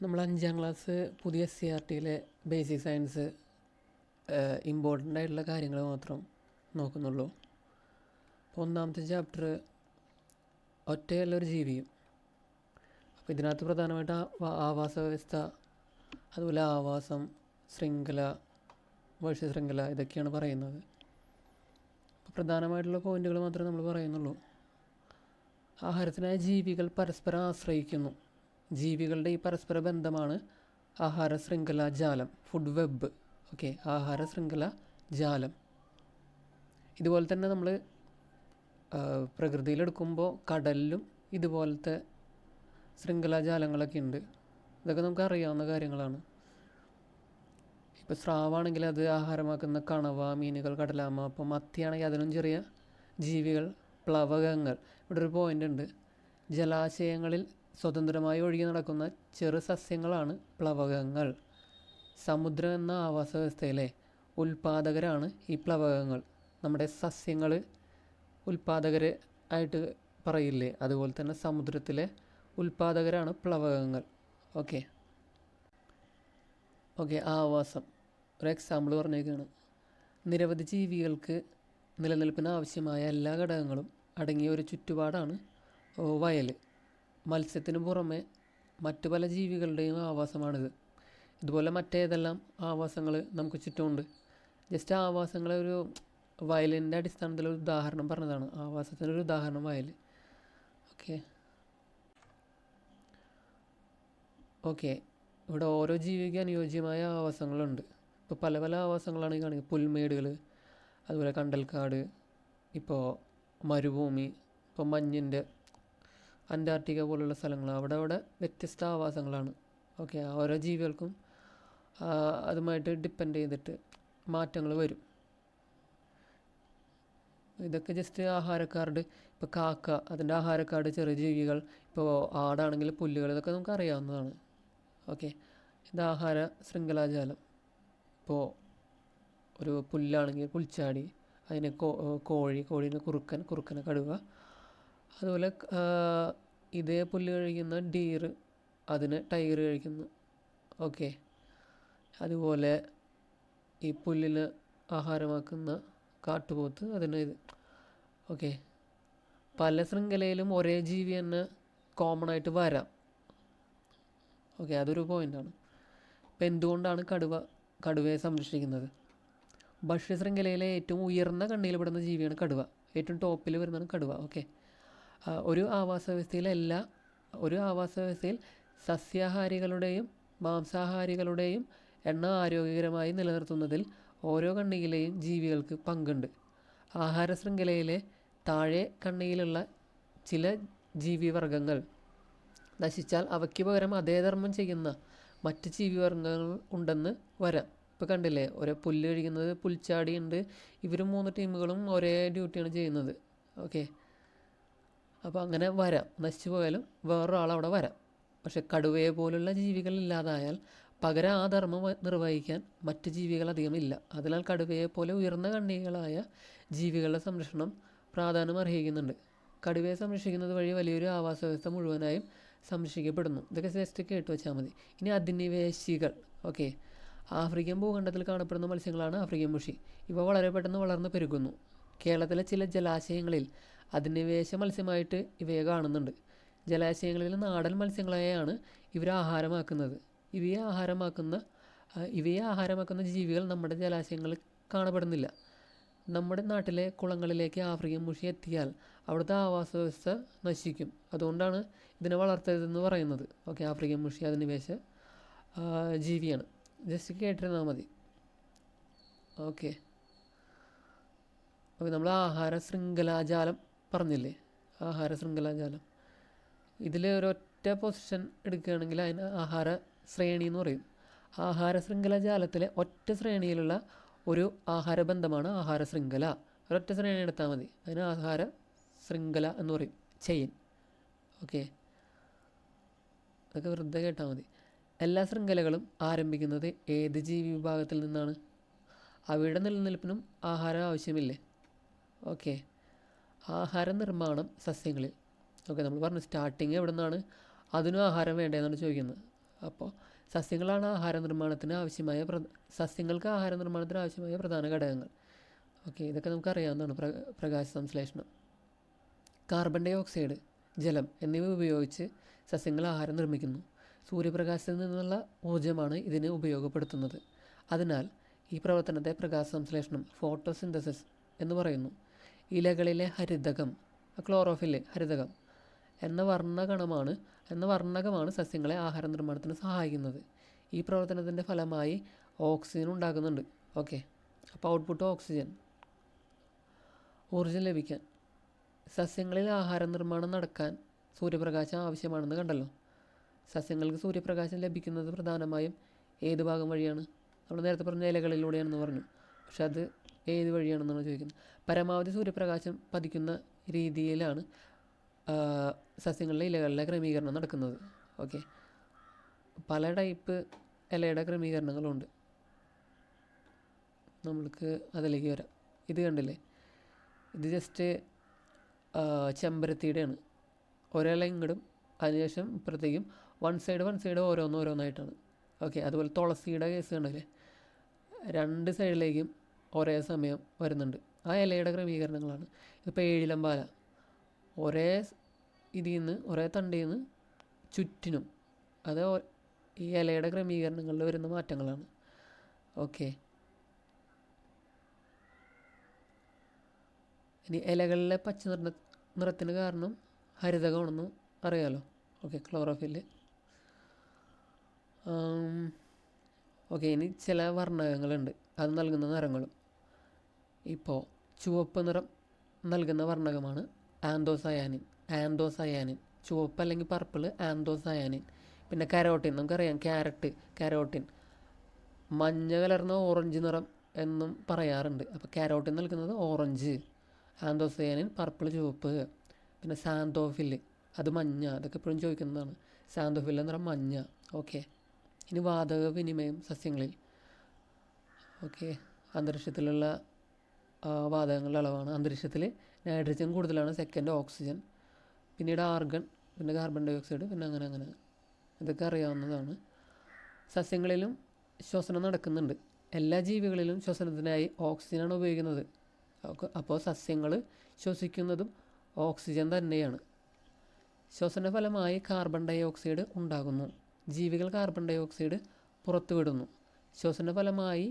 നമ്മൾ 5ാം ക്ലാസ് പുതിയ SCERTയിലെ basic science important ആയിട്ടുള്ള കാര്യങ്ങൾ മാത്രം നോക്കുന്നുള്ളൂ. അപ്പോൾ 1ാമത്തെ ചാപ്റ്റർ ഒറ്റയുള്ളൊരു ജീവിയും. അപ്പോൾ ഇതിനകത്ത് പ്രധാനമായിട്ട് ആവാസ വ്യവസ്ഥ, അതുപോലെ ആവാസം, ശൃംഖല, ശൃംഖല ഇതൊക്കെയാണ് പറയുന്നത്. അപ്പോൾ പ്രധാനമായിട്ടുള്ള പോയിന്റുകൾ മാത്രമേ നമ്മൾ പറയുന്നുള്ളൂ. ആഹാരത്തിനായി ജീവികൾ പരസ്പരം ആശ്രയിക്കുന്നു. ജീവികളുടെ ഈ പരസ്പര ബന്ധമാണ് ആഹാര ശൃംഖല ജാലം, ഫുഡ് വെബ്. ഓക്കെ, ആഹാര ശൃംഖല ജാലം. ഇതുപോലെ തന്നെ നമ്മൾ പ്രകൃതിയിലെടുക്കുമ്പോൾ കടലിലും ഇതുപോലത്തെ ശൃംഖലാജാലങ്ങളൊക്കെ ഉണ്ട്. ഇതൊക്കെ നമുക്ക് അറിയാവുന്ന കാര്യങ്ങളാണ്. ഇപ്പോൾ സ്രാവാണെങ്കിൽ അത് ആഹാരമാക്കുന്ന കണവ, മീനുകൾ, കടലാമ. അപ്പോൾ മത്തിയാണെങ്കിൽ അതിനും ചെറിയ ജീവികൾ, പ്ലവകങ്ങൾ. ഇവിടെ ഒരു പോയിൻ്റ് ഉണ്ട്. ജലാശയങ്ങളിൽ സ്വതന്ത്രമായി ഒഴുകി നടക്കുന്ന ചെറു സസ്യങ്ങളാണ് പ്ലവകങ്ങൾ. സമുദ്രം എന്ന ആവാസ വ്യവസ്ഥയിലെ ഉൽപാദകരാണ് ഈ പ്ലവകങ്ങൾ. നമ്മുടെ സസ്യങ്ങൾ ഉൽപാദകർ ആയിട്ട് പറയില്ലേ, അതുപോലെ തന്നെ സമുദ്രത്തിലെ ഉൽപാദകരാണ് പ്ലവകങ്ങൾ. ഓക്കെ, ആവാസം ഒരു എക്സാമ്പിൾ പറഞ്ഞേക്കാണ്. നിരവധി ജീവികൾക്ക് നിലനിൽപ്പിന് ആവശ്യമായ എല്ലാ ഘടകങ്ങളും അടങ്ങിയ ഒരു ചുറ്റുപാടാണ് വയൽ. മത്സ്യത്തിന് പുറമെ മറ്റു പല ജീവികളുടെയും ആവാസമാണിത്. ഇതുപോലെ മറ്റേതെല്ലാം ആവാസങ്ങൾ നമുക്ക് ചുറ്റുമുണ്ട്. ജസ്റ്റ് ആവാസങ്ങളെ ഒരു വയലിൻ്റെ അടിസ്ഥാനത്തിലൊരു ഉദാഹരണം പറഞ്ഞതാണ്. ആവാസത്തിനൊരു ഉദാഹരണം വയൽ. ഓക്കെ, ഇവിടെ ഓരോ ജീവിക്ക് അനുയോജ്യമായ ആവാസങ്ങളുണ്ട്. ഇപ്പോൾ പല പല ആവാസങ്ങളാണ് ഈ കാണിക്കുന്നത്. പുൽമേടുകൾ, അതുപോലെ കണ്ടൽക്കാട്, ഇപ്പോൾ മരുഭൂമി, ഇപ്പോൾ മഞ്ഞിൻ്റെ അന്റാർട്ടിക്ക പോലുള്ള സ്ഥലങ്ങൾ, അവിടെ വ്യത്യസ്ത ആവാസങ്ങളാണ്. ഓക്കെ, ഓരോ ജീവികൾക്കും അതുമായിട്ട് ഡിപ്പെൻഡ് ചെയ്തിട്ട് മാറ്റങ്ങൾ വരും. ഇതൊക്കെ ജസ്റ്റ് ആഹാരക്കാർഡ്. ഇപ്പോൾ കാക്ക, അതിൻ്റെ ആഹാരക്കാർഡ് ചെറിയ ജീവികൾ. ഇപ്പോൾ ആടാണെങ്കിൽ പുല്ലുകൾ. ഇതൊക്കെ നമുക്ക് അറിയാവുന്നതാണ്. ഓക്കെ, ഇത് ആഹാര ശൃംഖലാജാലം. ഇപ്പോൾ ഒരു പുല്ലാണെങ്കിൽ പുൽച്ചാടി, അതിന് കോഴീനെ കുറുക്കനെ കടുവ. അതുപോലെ ഇതേ പുല്ല് കഴിക്കുന്ന ഡീർ, അതിന് ടൈഗർ കഴിക്കുന്നു. ഓക്കെ, അതുപോലെ ഈ പുല്ലിന് ആഹാരമാക്കുന്ന കാട്ടുപോത്ത്, അതിന് ഇത്. ഓക്കെ, പല ശൃംഖലയിലും ഒരേ ജീവി തന്നെ കോമൺ ആയിട്ട് വരാം. ഓക്കെ, അതൊരു പോയിൻ്റാണ്. ഇപ്പം എന്തുകൊണ്ടാണ് കടുവയെ സംരക്ഷിക്കുന്നത്? ഭക്ഷ്യശൃംഖലയിലെ ഏറ്റവും ഉയർന്ന കണ്ണിയിൽപ്പെടുന്ന ജീവിയാണ് കടുവ. ഏറ്റവും ടോപ്പിൽ വരുന്നതാണ് കടുവ. ഓക്കെ, ഒരു ആവാസ വ്യവസ്ഥയിൽ സസ്യാഹാരികളുടെയും മാംസാഹാരികളുടെയും എണ്ണം ആരോഗ്യകരമായി നിലനിർത്തുന്നതിൽ ഓരോ കണ്ണിയിലെയും ജീവികൾക്ക് പങ്കുണ്ട്. ആഹാര ശൃംഖലയിലെ താഴെ കണ്ണിയിലുള്ള ചില ജീവിവർഗങ്ങൾ നശിച്ചാൽ അവയ്ക്ക് പകരം അതേ ധർമ്മം ചെയ്യുന്ന മറ്റ് ജീവിവർഗങ്ങൾ ഉണ്ടെന്ന് വരാം. ഇപ്പോൾ കണ്ടില്ലേ, ഒരേ പുല്ല് കഴിക്കുന്നത് പുൽച്ചാടിയുണ്ട്. ഇവർ 3 ടീമുകളും ഒരേ ഡ്യൂട്ടിയാണ് ചെയ്യുന്നത്. ഓക്കെ, അപ്പോൾ അങ്ങനെ വരാം. നശിച്ചു പോയാലും വേറൊരാൾ അവിടെ വരാം. പക്ഷെ കടുവയെ പോലുള്ള ജീവികൾ ഇല്ലാതായാൽ പകരം ആ ധർമ്മം നിർവഹിക്കാൻ മറ്റ് ജീവികൾ അധികം ഇല്ല. അതിനാൽ കടുവയെ പോലെ ഉയർന്ന കണ്ണികളായ ജീവികളുടെ സംരക്ഷണം പ്രാധാന്യം അർഹിക്കുന്നുണ്ട്. കടുവയെ സംരക്ഷിക്കുന്നത് വഴി വലിയൊരു ആവാസ വ്യവസ്ഥ മുഴുവനായും സംരക്ഷിക്കപ്പെടുന്നു. ഇതൊക്കെ ജസ്റ്റ് കേട്ട് വെച്ചാൽ മതി. ഇനി അധിനിവേശികൾ. ഓക്കെ, ആഫ്രിക്കൻ ഭൂഖണ്ഡത്തിൽ കാണപ്പെടുന്ന മത്സ്യങ്ങളാണ് ആഫ്രിക്കൻ മുഷി. ഇവ വളരെ പെട്ടെന്ന് വളർന്ന് പെരുകുന്നു. കേരളത്തിലെ ചില ജലാശയങ്ങളിൽ അധിനിവേശ മത്സ്യമായിട്ട് ഇവയെ കാണുന്നുണ്ട്. ജലാശയങ്ങളിൽ നാടൻ മത്സ്യങ്ങളെയാണ് ഇവർ ആഹാരമാക്കുന്നത്. ഇവയെ ആഹാരമാക്കുന്ന ജീവികൾ നമ്മുടെ ജലാശയങ്ങളിൽ കാണപ്പെടുന്നില്ല. നമ്മുടെ നാട്ടിലെ കുളങ്ങളിലേക്ക് ആഫ്രിക്കൻ മുഷി എത്തിയാൽ അവിടുത്തെ ആവാസ വ്യവസ്ഥ നശിക്കും. അതുകൊണ്ടാണ് ഇതിനെ വളർത്തരുതെന്ന് പറയുന്നത്. ഓക്കെ, ആഫ്രിക്കൻ മുഷി അധിനിവേശ ജീവിയാണ്. ജസ്റ്റ് കേട്ടിരുന്നാൽ മതി. ഓക്കെ, നമ്മൾ ആഹാര ശൃംഖലാജാലം പറഞ്ഞില്ലേ, ആഹാര ശൃംഖലാജാലം. ഇതിൽ ഒരൊറ്റ പൊസിഷൻ എടുക്കുകയാണെങ്കിൽ അതിന് ആഹാര ശ്രേണി എന്ന് പറയും. ആഹാര ശൃംഖലാജാലത്തിലെ ഒറ്റ ശ്രേണിയിലുള്ള ഒരു ആഹാരബന്ധമാണ് ആഹാര ശൃംഖല. ഒരൊറ്റ ശ്രേണി എടുത്താൽ മതി, അതിന് ആഹാര ശൃംഖല എന്ന് പറയും, ചെയിൻ. ഓക്കെ, അതൊക്കെ വെറുതെ കേട്ടാൽ മതി. എല്ലാ ശൃംഖലകളും ആരംഭിക്കുന്നത് ഏത് ജീവി വിഭാഗത്തിൽ നിന്നാണ്? അവയുടെ നിലനിൽപ്പിനും ആഹാരം ആവശ്യമില്ലേ? ഓക്കെ, ആഹാര നിർമ്മാണം സസ്യങ്ങളിൽ. ഓക്കെ, നമ്മൾ പറഞ്ഞു സ്റ്റാർട്ടിങ് എവിടെ നിന്നാണ്, അതിനും ആഹാരം വേണ്ടതെന്നാണ് ചോദിക്കുന്നത്. അപ്പോൾ സസ്യങ്ങളാണ് സസ്യങ്ങൾക്ക് ആഹാര നിർമ്മാണത്തിന് ആവശ്യമായ പ്രധാന ഘടകങ്ങൾ. ഓക്കെ, ഇതൊക്കെ നമുക്കറിയാവുന്നതാണ്. പ്രകാശ സംശ്ലേഷണം. കാർബൺ ഡൈ ഓക്സൈഡ്, ജലം എന്നിവ ഉപയോഗിച്ച് സസ്യങ്ങൾ ആഹാരം നിർമ്മിക്കുന്നു. സൂര്യപ്രകാശത്തിൽ നിന്നുള്ള ഊർജ്ജമാണ് ഇതിന് ഉപയോഗപ്പെടുത്തുന്നത്. അതിനാൽ ഈ പ്രവർത്തനത്തെ പ്രകാശ സംശ്ലേഷണം, ഫോട്ടോസിന്തസിസ് എന്ന് പറയുന്നു. ഇലകളിലെ ഹരിതകം, ക്ലോറോഫില്ല്, ഹരിതകം എന്ന വർണ്ണകമാണ് സസ്യങ്ങളെ ആഹാര നിർമ്മാണത്തിന് സഹായിക്കുന്നത്. ഈ പ്രവർത്തനത്തിൻ്റെ ഫലമായി ഓക്സിജൻ ഉണ്ടാകുന്നുണ്ട്. ഓക്കെ, അപ്പോൾ ഔട്ട്പുട്ട് ഓക്സിജൻ. ഊർജ്ജം ലഭിക്കാൻ സസ്യങ്ങളിൽ ആഹാര നിർമ്മാണം നടക്കാൻ സൂര്യപ്രകാശം ആവശ്യമാണെന്ന് കണ്ടല്ലോ. സസ്യങ്ങൾക്ക് സൂര്യപ്രകാശം ലഭിക്കുന്നത് പ്രധാനമായും ഏത് ഭാഗം വഴിയാണ്? നമ്മൾ നേരത്തെ പറഞ്ഞ ഇലകളിലൂടെയാണെന്ന് പറഞ്ഞു. പക്ഷെ അത് ഏത് വഴിയാണെന്നാണ് ചോദിക്കുന്നത്. പരമാവധി സൂര്യപ്രകാശം പതിക്കുന്ന രീതിയിലാണ് സസ്യങ്ങളിലെ ഇലകളിലെ ക്രമീകരണം നടക്കുന്നത്. ഓക്കെ, പല ടൈപ്പ് ഇലയുടെ ക്രമീകരണങ്ങളുണ്ട്. നമ്മൾക്ക് അതിലേക്ക് വരാം. ഇത് കണ്ടില്ലേ, ഇത് ജസ്റ്റ് ചെമ്പരത്തിയുടെയാണ്. ഒരില ഇങ്ങോട്ടും അതിനുശേഷം ഇപ്പുറത്തേക്കും വൺ സൈഡ് ഓരോന്നായിട്ടാണ്. ഓക്കെ, അതുപോലെ തുളസിയുടെ കേസ് കണ്ടില്ലേ, രണ്ട് സൈഡിലേക്കും ഒരേ സമയം വരുന്നുണ്ട്. ആ ഇലയുടെ ക്രമീകരണങ്ങളാണ്. ഇപ്പോൾ ഏഴിലം പാല ഒരേ തണ്ടിൽ നിന്ന് ചുറ്റിനും, അത് ഈ ഇലയുടെ ക്രമീകരണങ്ങളിൽ വരുന്ന മാറ്റങ്ങളാണ്. ഓക്കെ, ഇനി ഇലകളിലെ പച്ച നിറത്തിന് കാരണം ഹരിതകമാണെന്ന് അറിയാലോ. Okay, chlorophyll. ഓക്കെ, ഇനി ചില വർണ്ണകങ്ങളുണ്ട്, അത് നൽകുന്ന നിറങ്ങളും. ഇപ്പോൾ ചുവപ്പ് നിറം നൽകുന്ന വർണ്ണകമാണ് ആന്തോസയാനിൻ. ചുവപ്പ് അല്ലെങ്കിൽ പർപ്പിള് ആന്തോസയാനിൻ. പിന്നെ കരോട്ടിൻ, നമുക്കറിയാം കരോട്ടിൻ. മഞ്ഞ കലർന്ന ഓറഞ്ച് നിറം എന്നും പറയാറുണ്ട്. അപ്പോൾ കരോട്ടിൻ നൽകുന്നത് ഓറഞ്ച്, ആന്തോസയാനിൻ പർപ്പിൾ, ചുവപ്പ്. പിന്നെ സാന്തോഫില്ല്, അത് മഞ്ഞ. അതൊക്കെ എപ്പോഴും ചോദിക്കുന്നതാണ്. സാന്തോഫില്ല് നിറം മഞ്ഞ. ഓക്കെ, ഇനി വാതക വിനിമയം സസ്യങ്ങളിൽ. ഓക്കെ, അന്തരീക്ഷത്തിലുള്ള വാതകങ്ങളുടെ അളവാണ്. അന്തരീക്ഷത്തിൽ നൈട്രജൻ കൂടുതലാണ്, സെക്കൻഡ് ഓക്സിജൻ, പിന്നീട് ആർഗൺ, പിന്നെ കാർബൺ ഡൈ ഓക്സൈഡ്, പിന്നെ അങ്ങനെ ഇതൊക്കെ അറിയാവുന്നതാണ്. സസ്യങ്ങളിലും ശ്വസനം നടക്കുന്നുണ്ട്. എല്ലാ ജീവികളിലും ശ്വസനത്തിനായി ഓക്സിജനാണ് ഉപയോഗിക്കുന്നത്. അപ്പോൾ സസ്യങ്ങൾ ശ്വസിക്കുന്നതും ഓക്സിജൻ തന്നെയാണ്. ശ്വസന ഫലമായി കാർബൺ ഡൈ ഓക്സൈഡ് ഉണ്ടാകുന്നു. ജീവികൾ കാർബൺ ഡൈ ഓക്സൈഡ് പുറത്തുവിടുന്നു. ശ്വസന ഫലമായി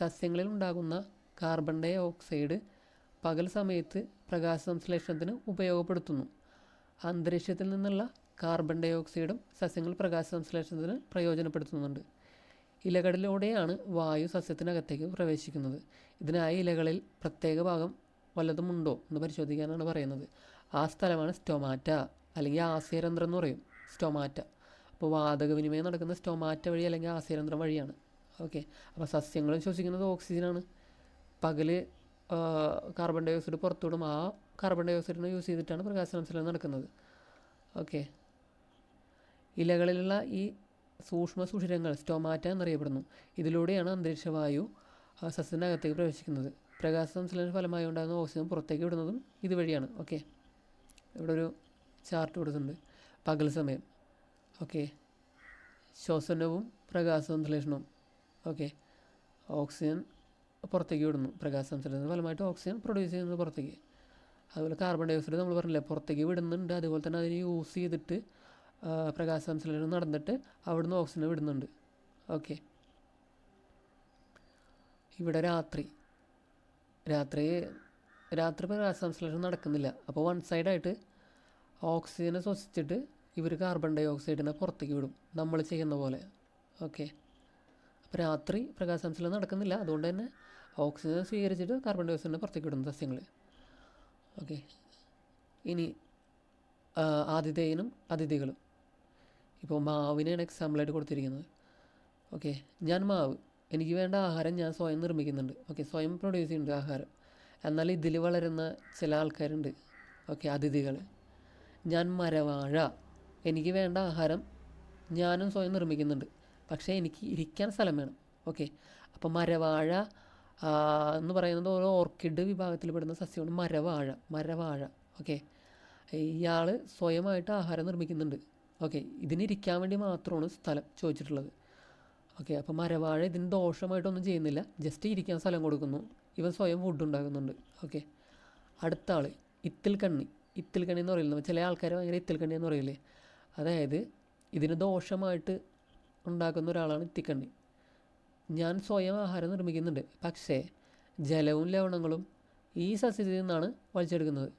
സസ്യങ്ങളിൽ ഉണ്ടാകുന്ന കാർബൺ ഡൈ ഓക്സൈഡ് പകൽ സമയത്ത് പ്രകാശ സംശ്ലേഷണത്തിന് ഉപയോഗപ്പെടുത്തുന്നു. അന്തരീക്ഷത്തിൽ നിന്നുള്ള കാർബൺ ഡൈ ഓക്സൈഡും സസ്യങ്ങൾ പ്രകാശ സംശ്ലേഷണത്തിന് പ്രയോജനപ്പെടുത്തുന്നുണ്ട്. ഇലകളിലൂടെയാണ് വായു സസ്യത്തിനകത്തേക്ക് പ്രവേശിക്കുന്നത്. ഇതിനായി ഇലകളിൽ പ്രത്യേക ഭാഗം വല്ലതുമുണ്ടോ എന്ന് പരിശോധിക്കാനാണ് പറയുന്നത്. ആ സ്ഥലമാണ് സ്റ്റൊമാറ്റ, അല്ലെങ്കിൽ ആസ്യരന്ധ്രം എന്ന് പറയും. സ്റ്റൊമാറ്റ. അപ്പോൾ വാതക വിനിമയം നടക്കുന്ന സ്റ്റൊമാറ്റ വഴി അല്ലെങ്കിൽ ആസ്യരന്ധ്രം വഴിയാണ്. ഓക്കെ, അപ്പോൾ സസ്യങ്ങളും ശ്വസിക്കുന്നത് ഓക്സിജനാണ്. പകല് കാർബൺ ഡൈ ഓക്സൈഡ് പുറത്തുവിടും. ആ കാർബൺ ഡൈ ഓക്സൈഡിനെ യൂസ് ചെയ്തിട്ടാണ് പ്രകാശ സംശ്ലേഷണം നടക്കുന്നത്. ഓക്കെ, ഇലകളിലുള്ള ഈ സൂക്ഷ്മ സുഷിരങ്ങൾ സ്റ്റൊമാറ്റ എന്നറിയപ്പെടുന്നു. ഇതിലൂടെയാണ് അന്തരീക്ഷവായു സസ്യത്തിനകത്തേക്ക് പ്രവേശിക്കുന്നത്. പ്രകാശ സംശ്ലേഷണ ഫലമായി ഉണ്ടാകുന്ന ഓക്സിജൻ പുറത്തേക്ക് വിടുന്നതും ഇതുവഴിയാണ്. ഓക്കെ, ഇവിടെ ഒരു ചാർട്ട് കൊടുത്തിട്ടുണ്ട്. പകൽ സമയം. ഓക്കെ, ശ്വസനവും പ്രകാശ സംശ്ലേഷണവും. ഓക്കെ, ഓക്സിജൻ പുറത്തേക്ക് വിടുന്നു. പ്രകാശ സംശ്ലേഷണത്തിന് ഫലമായിട്ട് ഓക്സിജൻ പ്രൊഡ്യൂസ് ചെയ്യുന്നത് പുറത്തേക്ക്. അതുപോലെ കാർബൺ ഡൈ ഓക്സൈഡ് നമ്മൾ പറഞ്ഞില്ലേ പുറത്തേക്ക് വിടുന്നുണ്ട്. അതുപോലെ തന്നെ അതിനെ യൂസ് ചെയ്തിട്ട് പ്രകാശ സംശ്ലേഷണം നടന്നിട്ട് അവിടുന്ന് ഓക്സിജൻ വിടുന്നുണ്ട്. ഓക്കെ, ഇവിടെ രാത്രി പ്രകാശ സംശ്ലേഷണം നടക്കുന്നില്ല. അപ്പോൾ വൺ സൈഡായിട്ട് ഓക്സിജനെ ശ്വസിച്ചിട്ട് ഇവർ കാർബൺ ഡൈ ഓക്സൈഡിനെ പുറത്തേക്ക് വിടും, നമ്മൾ ചെയ്യുന്ന പോലെ. ഓക്കെ, അപ്പോൾ രാത്രി പ്രകാശ സംശ്ലേഷണം നടക്കുന്നില്ല. അതുകൊണ്ട് തന്നെ ഓക്സിജൻ സ്വീകരിച്ചിട്ട് കാർബൺ ഡൈ ഓക്സൈഡിനെ പുറത്തേക്ക് വിടുന്നു സസ്യങ്ങൾ. ഓക്കെ, ഇനി ആതിഥേയനും അതിഥികളും. ഇപ്പോൾ മാവിനെയാണ് എക്സാമ്പിളായിട്ട് കൊടുത്തിരിക്കുന്നത്. ഓക്കെ, ഞാൻ മാവ്, എനിക്ക് വേണ്ട ആഹാരം ഞാൻ സ്വയം നിർമ്മിക്കുന്നുണ്ട്. ഓക്കെ, സ്വയം പ്രൊഡ്യൂസ് ചെയ്യുന്നുണ്ട് ആഹാരം. എന്നാൽ ഇതിൽ വളരുന്ന ചില ആൾക്കാരുണ്ട്. ഓക്കെ, അതിഥികൾ. ഞാൻ മരവാഴ, എനിക്ക് വേണ്ട ആഹാരം ഞാനും സ്വയം നിർമ്മിക്കുന്നുണ്ട്. പക്ഷേ എനിക്ക് ഇരിക്കാൻ സ്ഥലം വേണം. ഓക്കെ, അപ്പോൾ മരവാഴ എന്ന് പറയുന്നത് ഒരു ഓർക്കിഡ് വിഭാഗത്തിൽപ്പെടുന്ന സസ്യമാണ് മരവാഴ. ഓക്കെ, ഇയാൾ സ്വയമായിട്ട് ആഹാരം നിർമ്മിക്കുന്നുണ്ട്. ഓക്കെ, ഇതിനിരിക്കാൻ വേണ്ടി മാത്രമാണ് സ്ഥലം ചോദിച്ചിട്ടുള്ളത്. ഓക്കെ, അപ്പോൾ മരവാഴ ഇതിന് ദോഷമായിട്ടൊന്നും ചെയ്യുന്നില്ല, ജസ്റ്റ് ഇരിക്കാൻ സ്ഥലം കൊടുക്കുന്നു. ഇവൻ സ്വയം ഫുഡ് ഉണ്ടാക്കുന്നുണ്ട്. ഓക്കെ, അടുത്ത ആൾ ഇത്തിൽക്കണ്ണി. ഇത്തിൽക്കണ്ണി എന്ന് പറയുന്നത് ചില ആൾക്കാർ ഭയങ്കര ഇത്തിൽക്കണ്ണി എന്ന് പറയില്ലേ, അതായത് ഇതിന് ദോഷമായിട്ട് ഉണ്ടാക്കുന്ന ഒരാളാണ് ഇത്തിക്കണ്ണി. ഞാൻ സ്വയം ആഹാരം നിർമ്മിക്കുന്നുണ്ട്, പക്ഷേ ജലവും ലവണങ്ങളും ഈ സസ്യത്തിൽ നിന്നാണ് വലിച്ചെടുക്കുന്നത്.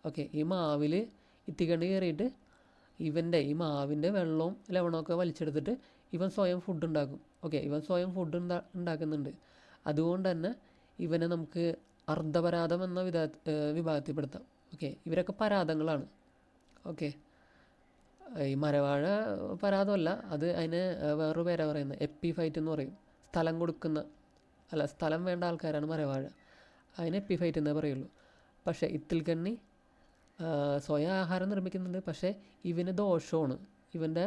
ഓക്കെ, ഈ മാവിൽ ഇത്തിക്കണ്ണി കയറിയിട്ട് ഈ മാവിൻ്റെ വെള്ളവും ലവണമൊക്കെ വലിച്ചെടുത്തിട്ട് ഇവൻ സ്വയം ഫുഡ് ഉണ്ടാക്കും. ഓക്കെ, ഇവൻ സ്വയം ഫുഡ് ഉണ്ടാക്കുന്നുണ്ട്. അതുകൊണ്ട് തന്നെ ഇവനെ നമുക്ക് അർദ്ധപരാതം എന്ന വിഭാഗത്തിൽപ്പെടുത്താം. ഓക്കെ, ഇവരൊക്കെ പരാതങ്ങളാണ്. ഓക്കെ, ഈ മരവാഴ പരാതമല്ല, അതിന് വേറൊരു പേരാണ് പറയുന്നത്, എപ്പിഫൈറ്റ് എന്ന് പറയും. സ്ഥലം വേണ്ട ആൾക്കാരാണ് മരവാഴ, അതിന് എപ്പിഫൈറ്റ് എന്നേ പറയുള്ളൂ. പക്ഷേ ഇത്തിൽക്കണ്ണി സ്വയം ആഹാരം നിർമ്മിക്കുന്നുണ്ട്, പക്ഷേ ഇവന് ദോഷമാണ്. ഇവൻ്റെ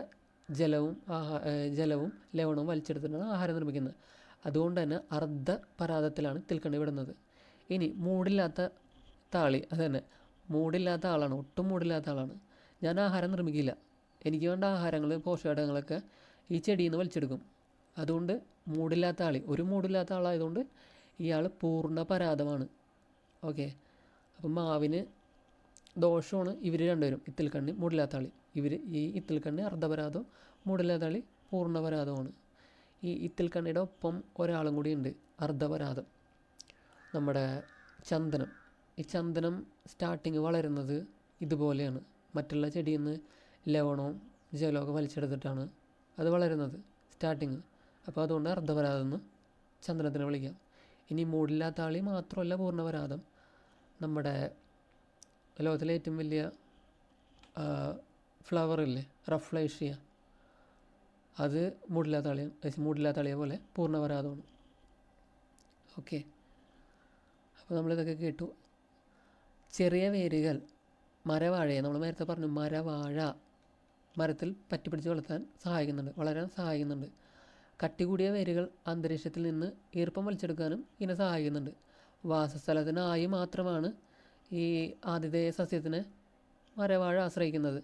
ജലവും ലവണവും വലിച്ചെടുത്തിട്ടാണ് ആഹാരം നിർമ്മിക്കുന്നത്. അതുകൊണ്ട് തന്നെ അർദ്ധപരാതത്തിലാണ് ഇത്തിൽക്കണ്ണി വിടുന്നത്. ഇനി മൂടില്ലാത്ത താളി, അത് തന്നെ മൂടില്ലാത്ത ആളാണ്, ഒട്ടും മൂടില്ലാത്ത ആളാണ്. ഞാൻ ആഹാരം നിർമ്മിക്കില്ല, എനിക്ക് വേണ്ട ആഹാരങ്ങൾ പോഷകഘടകങ്ങളൊക്കെ ഈ ചെടിയിൽ നിന്ന് വലിച്ചെടുക്കും. അതുകൊണ്ട് ഒരു മൂടില്ലാത്ത ആളായതുകൊണ്ട് ഇയാൾ പൂർണ്ണ പരാതമാണ്. ഓക്കെ, അപ്പം മാവിന് ദോഷമാണ് ഇവർ രണ്ടുപേരും, ഇത്തിൽക്കണ്ണി മൂടില്ലാത്ത ആളി. ഈ ഇത്തിൽക്കണ്ണി അർദ്ധപരാതവും മൂടില്ലാത്ത ആളി പൂർണ്ണപരാതമാണ്. ഈ ഇത്തിൽക്കണ്ണിയുടെ ഒപ്പം ഒരാളും കൂടി ഉണ്ട്, അർദ്ധപരാതം, നമ്മുടെ ചന്ദനം. ഈ ചന്ദനം സ്റ്റാർട്ടിങ് വളരുന്നത് ഇതുപോലെയാണ്, മറ്റുള്ള ചെടിയിൽ നിന്ന് ലവണവും ജലമൊക്കെ വലിച്ചെടുത്തിട്ടാണ് അത് വളരുന്നത് സ്റ്റാർട്ടിങ്. അപ്പോൾ അതുകൊണ്ട് അർദ്ധപരാതം എന്ന് ചന്ദനത്തിനെ വിളിക്കാം. ഇനി മൂടില്ലാത്ത ആളി മാത്രമല്ല പൂർണ്ണപരാതം, നമ്മുടെ ലോകത്തിലെ ഏറ്റവും വലിയ ഫ്ലവറില്ലേ, റഫ്ലേഷ്യ, അത് മൂടില്ലാത്ത ആളിയെ പോലെ പൂർണ്ണപരാതമാണ്. ഓക്കെ, അപ്പോൾ നമ്മളിതൊക്കെ കേട്ടു. ചെറിയ വേരുകൾ മരവാഴയെ നമ്മൾ നേരത്തെ പറഞ്ഞു, മരവാഴ മരത്തിൽ പറ്റിപ്പിടിച്ച് വളരാൻ സഹായിക്കുന്നുണ്ട്. കട്ടി കൂടിയ വേരുകൾ അന്തരീക്ഷത്തിൽ നിന്ന് ഈർപ്പം വലിച്ചെടുക്കാനും ഇതിനെ സഹായിക്കുന്നുണ്ട്. വാസസ്ഥലത്തിനായി മാത്രമാണ് ഈ ആതിഥേയ സസ്യത്തിനെ മരവാഴ ആശ്രയിക്കുന്നത്.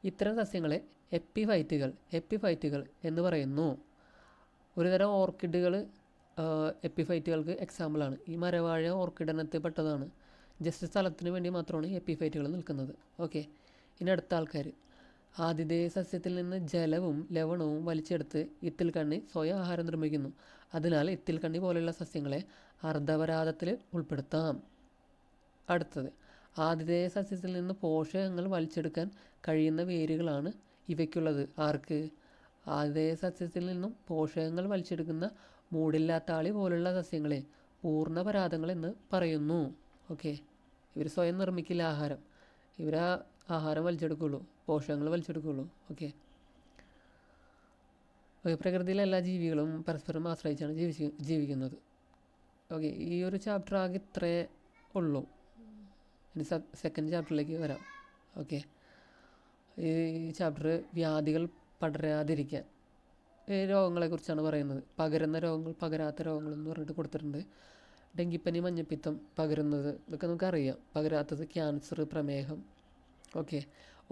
ഇത്തരം സസ്യങ്ങളെ എപ്പിഫൈറ്റുകൾ എന്ന് പറയുന്നു. ഒരുതരം ഓർക്കിഡുകൾ എപ്പിഫൈറ്റുകൾക്ക് എക്സാമ്പിളാണ്. ഈ മരവാഴ ഓർക്കിഡ് ഇനത്തിൽ പെട്ടതാണ്. ജസ്റ്റ് സ്ഥലത്തിന് വേണ്ടി മാത്രമാണ് എപ്പിഫൈറ്റുകൾ നിൽക്കുന്നത്. ഓക്കെ, ഇനി അടുത്ത ആൾക്കാർ ആതിഥേയ സസ്യത്തിൽ നിന്ന് ജലവും ലവണവും വലിച്ചെടുത്ത് ഇത്തിൽക്കണ്ണി സ്വയം ആഹാരം നിർമ്മിക്കുന്നു. അതിനാൽ ഇത്തിൽക്കണ്ണി പോലെയുള്ള സസ്യങ്ങളെ അർദ്ധപരാതത്തിൽ ഉൾപ്പെടുത്താം. അടുത്തത്, ആതിഥേയ സസ്യത്തിൽ നിന്ന് പോഷകങ്ങൾ വലിച്ചെടുക്കാൻ കഴിയുന്ന വേരുകളാണ് ഇവയ്ക്കുള്ളത്. ആർക്ക്? ആതിഥേയ സസ്യത്തിൽ നിന്നും പോഷകങ്ങൾ വലിച്ചെടുക്കുന്ന മൂടില്ലാത്ത ആളി പോലുള്ള സസ്യങ്ങളെ പൂർണ്ണപരാതങ്ങൾ എന്ന് പറയുന്നു. ഓക്കെ, ഇവർ സ്വയം നിർമ്മിക്കില്ല ആഹാരം, ഇവർ ആഹാരം വലിച്ചെടുക്കുള്ളൂ, പോഷകങ്ങൾ വലിച്ചെടുക്കുള്ളൂ. ഓക്കെ, പ്രകൃതിയിലെ എല്ലാ ജീവികളും പരസ്പരം ആശ്രയിച്ചാണ് ജീവിക്കുന്നത്. ഓക്കെ, ഈ ഒരു ചാപ്റ്റർ ആകെ ഇത്രേ ഉള്ളൂ. ഇനി സെക്കൻഡ് ചാപ്റ്ററിലേക്ക് വരാം. ഓക്കെ, ഈ ചാപ്റ്റർ വ്യാധികൾ പടരാതിരിക്കാൻ രോഗങ്ങളെക്കുറിച്ചാണ് പറയുന്നത്. പകരുന്ന രോഗങ്ങൾ, പകരാത്ത രോഗങ്ങൾ എന്ന് പറഞ്ഞിട്ട് കൊടുത്തിട്ടുണ്ട്. ഡെങ്കിപ്പനി, മഞ്ഞപ്പിത്തം പകരുന്നത് ഇതൊക്കെ നമുക്കറിയാം. പകരാത്തത് ക്യാൻസർ, പ്രമേഹം. ഓക്കെ,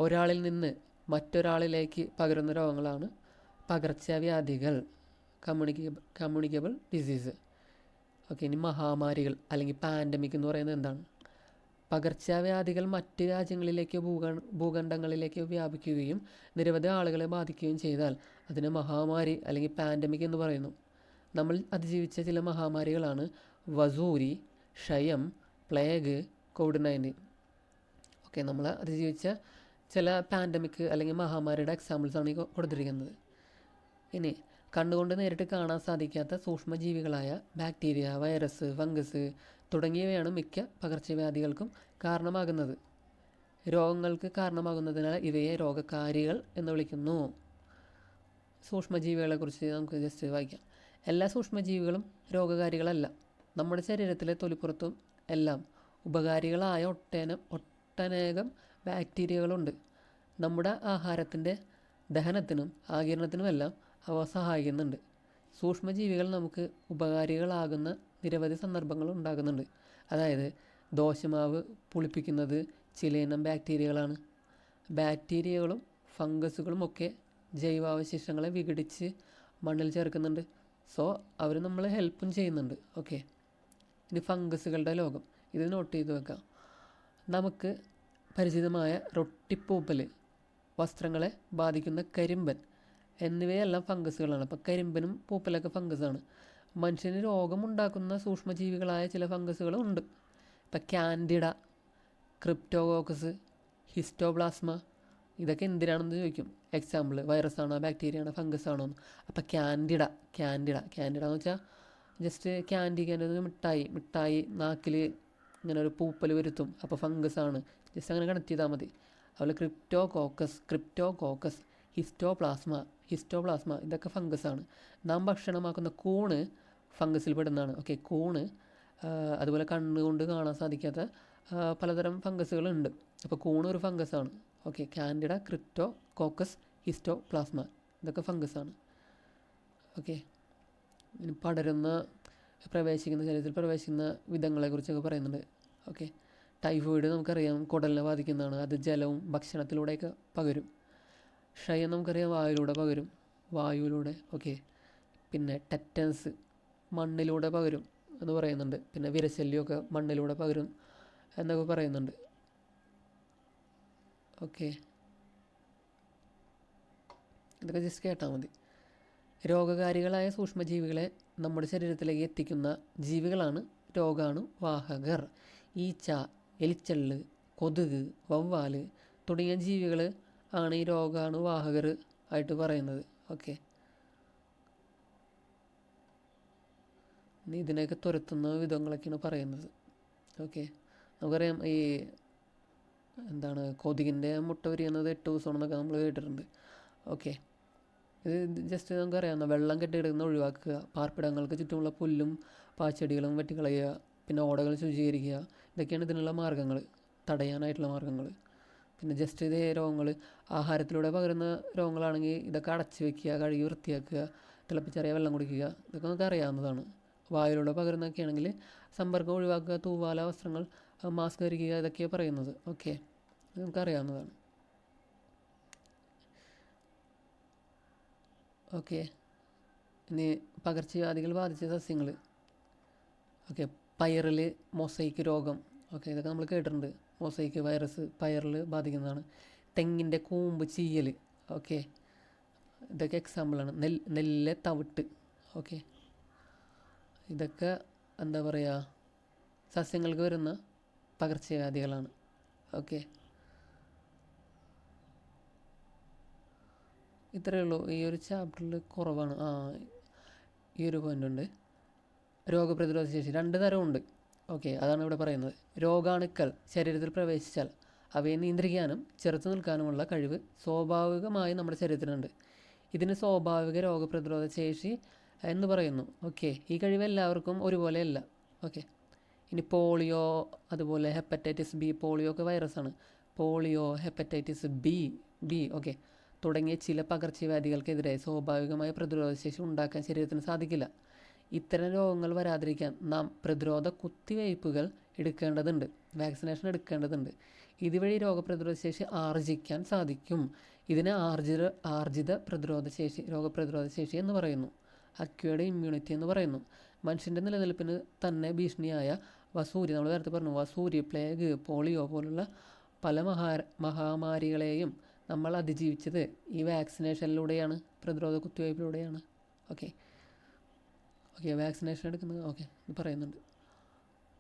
ഒരാളിൽ നിന്ന് മറ്റൊരാളിലേക്ക് പകരുന്ന രോഗങ്ങളാണ് പകർച്ചവ്യാധികൾ, കമ്മ്യൂണിക്കബിൾ ഡിസീസ്. ഓക്കെ, ഇനി മഹാമാരികൾ അല്ലെങ്കിൽ പാൻഡമിക് എന്ന് പറയുന്നത് എന്താണ്? പകർച്ചവ്യാധികൾ മറ്റ് രാജ്യങ്ങളിലേക്കോ ഭൂഖണ്ഡങ്ങളിലേക്കോ വ്യാപിക്കുകയും നിരവധി ആളുകളെ ബാധിക്കുകയും ചെയ്താൽ അതിനെ മഹാമാരി അല്ലെങ്കിൽ പാൻഡമിക് എന്ന് പറയുന്നു. നമ്മൾ അതിജീവിച്ച ചില മഹാമാരികളാണ് വസൂരി, ക്ഷയം, പ്ലേഗ്, കോവിഡ്-19. ഓക്കെ, നമ്മൾ അതിജീവിച്ച ചില പാൻഡമിക് അല്ലെങ്കിൽ മഹാമാരിയുടെ എക്സാമ്പിൾസാണ് ഈ കൊടുത്തിരിക്കുന്നത്. ഇനി കണ്ണുകൊണ്ട് നേരിട്ട് കാണാൻ സാധിക്കാത്ത സൂക്ഷ്മജീവികളായ ബാക്ടീരിയ, വൈറസ്, ഫംഗസ് തുടങ്ങിയവയാണ് മിക്ക പകർച്ചവ്യാധികൾക്കും കാരണമാകുന്നത്. രോഗങ്ങൾക്ക് കാരണമാകുന്നതിനാൽ ഇവയെ രോഗകാരികൾ എന്ന് വിളിക്കുന്നു. സൂക്ഷ്മജീവികളെക്കുറിച്ച് നമുക്ക് ജസ്റ്റ് വായിക്കാം. എല്ലാ സൂക്ഷ്മജീവികളും രോഗകാരികളല്ല. നമ്മുടെ ശരീരത്തിലെ തൊലിപ്പുറത്തും എല്ലാം ഉപകാരികളായ ഒട്ടനേകം ബാക്ടീരിയകളുണ്ട്. നമ്മുടെ ആഹാരത്തിൻ്റെ ദഹനത്തിനും ആഗിരണത്തിനുമെല്ലാം അവ സഹായിക്കുന്നുണ്ട്. സൂക്ഷ്മജീവികൾ നമുക്ക് ഉപകാരികളാകുന്ന നിരവധി സന്ദർഭങ്ങൾ ഉണ്ടാകുന്നുണ്ട്. അതായത് ദോശമാവ് പുളിപ്പിക്കുന്നത് ചിലയിനം ബാക്ടീരിയകളാണ്. ബാക്ടീരിയകളും ഫംഗസുകളും ഒക്കെ ജൈവാവശിഷ്ടങ്ങളെ വിഘടിച്ച് മണ്ണിൽ ചേർക്കുന്നുണ്ട്. സോ അവർ നമ്മളെ ഹെൽപ്പും ചെയ്യുന്നുണ്ട്. ഓക്കെ, ഇനി ഫംഗസുകളുടെ ലോകം, ഇത് നോട്ട് ചെയ്ത് വെക്കാം. നമുക്ക് പരിചിതമായ റൊട്ടിപ്പൂപ്പൽ, വസ്ത്രങ്ങളെ ബാധിക്കുന്ന കരിമ്പൻ എന്നിവയെല്ലാം ഫംഗസുകളാണ്. അപ്പോൾ കരിമ്പനും പൂപ്പലൊക്കെ ഫംഗസാണ്. മനുഷ്യന് രോഗമുണ്ടാക്കുന്ന സൂക്ഷ്മജീവികളായ ചില ഫംഗസുകളും ഉണ്ട്. ഇപ്പം കാൻഡിഡ, ക്രിപ്റ്റോകോക്കസ്, ഹിസ്റ്റോപ്ലാസ്മ, ഇതൊക്കെ എന്തിനാണെന്ന് ചോദിക്കും. എക്സാമ്പിൾ വൈറസാണോ ബാക്ടീരിയ ആണോ ഫംഗസ് ആണോ എന്ന്. അപ്പം കാൻഡിഡ എന്ന് വെച്ചാൽ ജസ്റ്റ് ക്യാൻഡി മിഠായി നാക്കിൽ ഇങ്ങനെ ഒരു പൂപ്പൽ വരുത്തും, അപ്പോൾ ഫംഗസാണ്. ജസ്റ്റ് അങ്ങനെ കണക്ട് ചെയ്താൽ മതി. അതുപോലെ ക്രിപ്റ്റോകോക്കസ്, ഹിസ്റ്റോപ്ലാസ്മ ഇതൊക്കെ ഫംഗസാണ്. നാം ഭക്ഷണമാക്കുന്ന കൂണ് ഫംഗസിൽ പെടുന്നതാണ്. ഓക്കെ, കൂണ്, അതുപോലെ കണ്ണുകൊണ്ട് കാണാൻ സാധിക്കാത്ത പലതരം ഫംഗസുകളുണ്ട്. അപ്പോൾ കൂണ് ഒരു ഫംഗസാണ്. ഓക്കെ, കാൻഡിഡ, ക്രിപ്റ്റോകോക്കസ്, ഹിസ്റ്റോപ്ലാസ്മ ഇതൊക്കെ ഫംഗസാണ്. ഓക്കെ, ഇനി ശരീരത്തിൽ പ്രവേശിക്കുന്ന വിധങ്ങളെക്കുറിച്ചൊക്കെ പറയുന്നുണ്ട്. ഓക്കെ, ടൈഫോയിഡ് നമുക്കറിയാം കുടലിനെ ബാധിക്കുന്നതാണ്. അത് ജലവും ഭക്ഷണത്തിലൂടെയൊക്കെ പകരും. ക്ഷയം നമുക്കറിയാം വായുവിലൂടെ. ഓക്കെ, പിന്നെ ടെറ്റൻസ് മണ്ണിലൂടെ പകരും എന്ന് പറയുന്നുണ്ട്. പിന്നെ വിരശല്യമൊക്കെ മണ്ണിലൂടെ പകരും എന്നൊക്കെ പറയുന്നുണ്ട്. ഓക്കെ, ഇതൊക്കെ ജസ്റ്റ് കേട്ടാൽ മതി. രോഗകാരികളായ സൂക്ഷ്മജീവികളെ നമ്മുടെ ശരീരത്തിലേക്ക് എത്തിക്കുന്ന ജീവികളാണ് രോഗാണുവാഹകർ. ഈച്ച, എലിച്ചെള്ള്, കൊതുക്, വവ്വാല് തുടങ്ങിയ ജീവികൾ ആണ് ഈ രോഗാണുവാഹകർ ആയിട്ട് പറയുന്നത്. ഓക്കെ, ഇതിനെയൊക്കെ തുരത്തുന്ന വിധങ്ങളൊക്കെയാണ് പറയുന്നത്. ഓക്കെ, നമുക്കറിയാം ഈ കൊതുകിൻ്റെ മുട്ട വിരിയുന്നത് 8 ദിവസമാണെന്നൊക്കെ നമ്മൾ കേട്ടിട്ടുണ്ട്. ഓക്കെ, ഇത് ജസ്റ്റ് നമുക്കറിയാവുന്ന വെള്ളം കെട്ടിയിടുന്ന ഒഴിവാക്കുക, പാർപ്പിടങ്ങൾക്ക് ചുറ്റുമുള്ള പുല്ലും പാച്ചെടികളും വെട്ടിക്കളയുക, പിന്നെ ഓടകൾ ശുചീകരിക്കുക, ഇതൊക്കെയാണ് ഇതിനുള്ള മാർഗ്ഗങ്ങൾ, തടയാനായിട്ടുള്ള മാർഗ്ഗങ്ങൾ. പിന്നെ ജസ്റ്റ് ഇതേ രോഗങ്ങൾ ആഹാരത്തിലൂടെ പകരുന്ന രോഗങ്ങളാണെങ്കിൽ ഇതൊക്കെ അടച്ചു വയ്ക്കുക, കഴുകി വൃത്തിയാക്കുക, തിളപ്പിച്ചറിയ വെള്ളം കുടിക്കുക, ഇതൊക്കെ നമുക്ക് അറിയാവുന്നതാണ്. വായുവിലൂടെ പകരുന്നതൊക്കെ ആണെങ്കിൽ സമ്പർക്കം ഒഴിവാക്കുക, തൂവാല, വസ്ത്രങ്ങൾ, മാസ്ക് ധരിക്കുക, ഇതൊക്കെയാണ് പറയുന്നത്. ഓക്കെ, ഇത് നമുക്കറിയാവുന്നതാണ്. ഓക്കെ, ഇനി പകർച്ചവ്യാധികൾ ബാധിച്ച സസ്യങ്ങൾ. ഓക്കെ, പയറിൽ മൊസൈക്ക് രോഗം. ഓക്കെ, ഇതൊക്കെ നമ്മൾ കേട്ടിട്ടുണ്ട്. മൊസൈക്ക് വൈറസ് പയറിൽ ബാധിക്കുന്നതാണ്. തെങ്ങിൻ്റെ കൂമ്പ് ചീയൽ. ഓക്കെ, ഇതൊക്കെ എക്സാമ്പിളാണ്. നെല്ലിലെ തവിട്ട്. ഓക്കെ, ഇതൊക്കെ സസ്യങ്ങൾക്ക് വരുന്ന പകർച്ചവ്യാധികളാണ്. ഓക്കെ, ഇത്രയേ ഉള്ളൂ. ഈ ഒരു ചാപ്റ്ററിൽ കുറവാണ്. ഈ ഒരു പോയിൻ്റ് ഉണ്ട്. രോഗപ്രതിരോധ ശേഷി 2 തരമുണ്ട്. ഓക്കെ, അതാണ് ഇവിടെ പറയുന്നത്. രോഗാണുക്കൾ ശരീരത്തിൽ പ്രവേശിച്ചാൽ അവയെ നിയന്ത്രിക്കാനും ചെറുത്തു നിൽക്കാനുമുള്ള കഴിവ് സ്വാഭാവികമായി നമ്മുടെ ശരീരത്തിനുണ്ട്. ഇതിന് സ്വാഭാവിക രോഗപ്രതിരോധ ശേഷി എന്ന് പറയുന്നു. ഓക്കെ, ഈ കഴിവ് എല്ലാവർക്കും ഒരുപോലെയല്ല. ഓക്കെ, ഇനി പോളിയോ, അതുപോലെ ഹെപ്പറ്റൈറ്റിസ് ബി, പോളിയോ ഒക്കെ വൈറസാണ്. പോളിയോ, ഹെപ്പറ്റൈറ്റിസ് ബി ഓക്കെ തുടങ്ങിയ ചില പകർച്ചവ്യാധികൾക്കെതിരെ സ്വാഭാവികമായ പ്രതിരോധശേഷി ഉണ്ടാക്കാൻ ശരീരത്തിന് സാധിക്കില്ല. ഇത്തരം രോഗങ്ങൾ വരാതിരിക്കാൻ നാം പ്രതിരോധ കുത്തിവയ്പ്പുകൾ എടുക്കേണ്ടതുണ്ട്, വാക്സിനേഷൻ എടുക്കേണ്ടതുണ്ട്. ഇതുവഴി രോഗപ്രതിരോധശേഷി ആർജിക്കാൻ സാധിക്കും. ഇതിനെ ആർജിത രോഗപ്രതിരോധശേഷി എന്ന് പറയുന്നു. അക്വേർഡ് ഇമ്മ്യൂണിറ്റി എന്ന് പറയുന്നു. മനുഷ്യൻ്റെ നിലനിൽപ്പിന് തന്നെ ഭീഷണിയായ വസൂരി, നമ്മൾ നേരത്തെ പറഞ്ഞു, വസൂരി, പ്ലേഗ്, പോളിയോ പോലുള്ള പല മഹാമാരികളെയും നമ്മൾ അതിജീവിച്ചത് ഈ വാക്സിനേഷനിലൂടെയാണ്, പ്രതിരോധ കുത്തിവയ്പ്പിലൂടെയാണ്. ഓക്കെ, വാക്സിനേഷൻ എടുക്കുന്നത് ഇത് പറയുന്നുണ്ട്.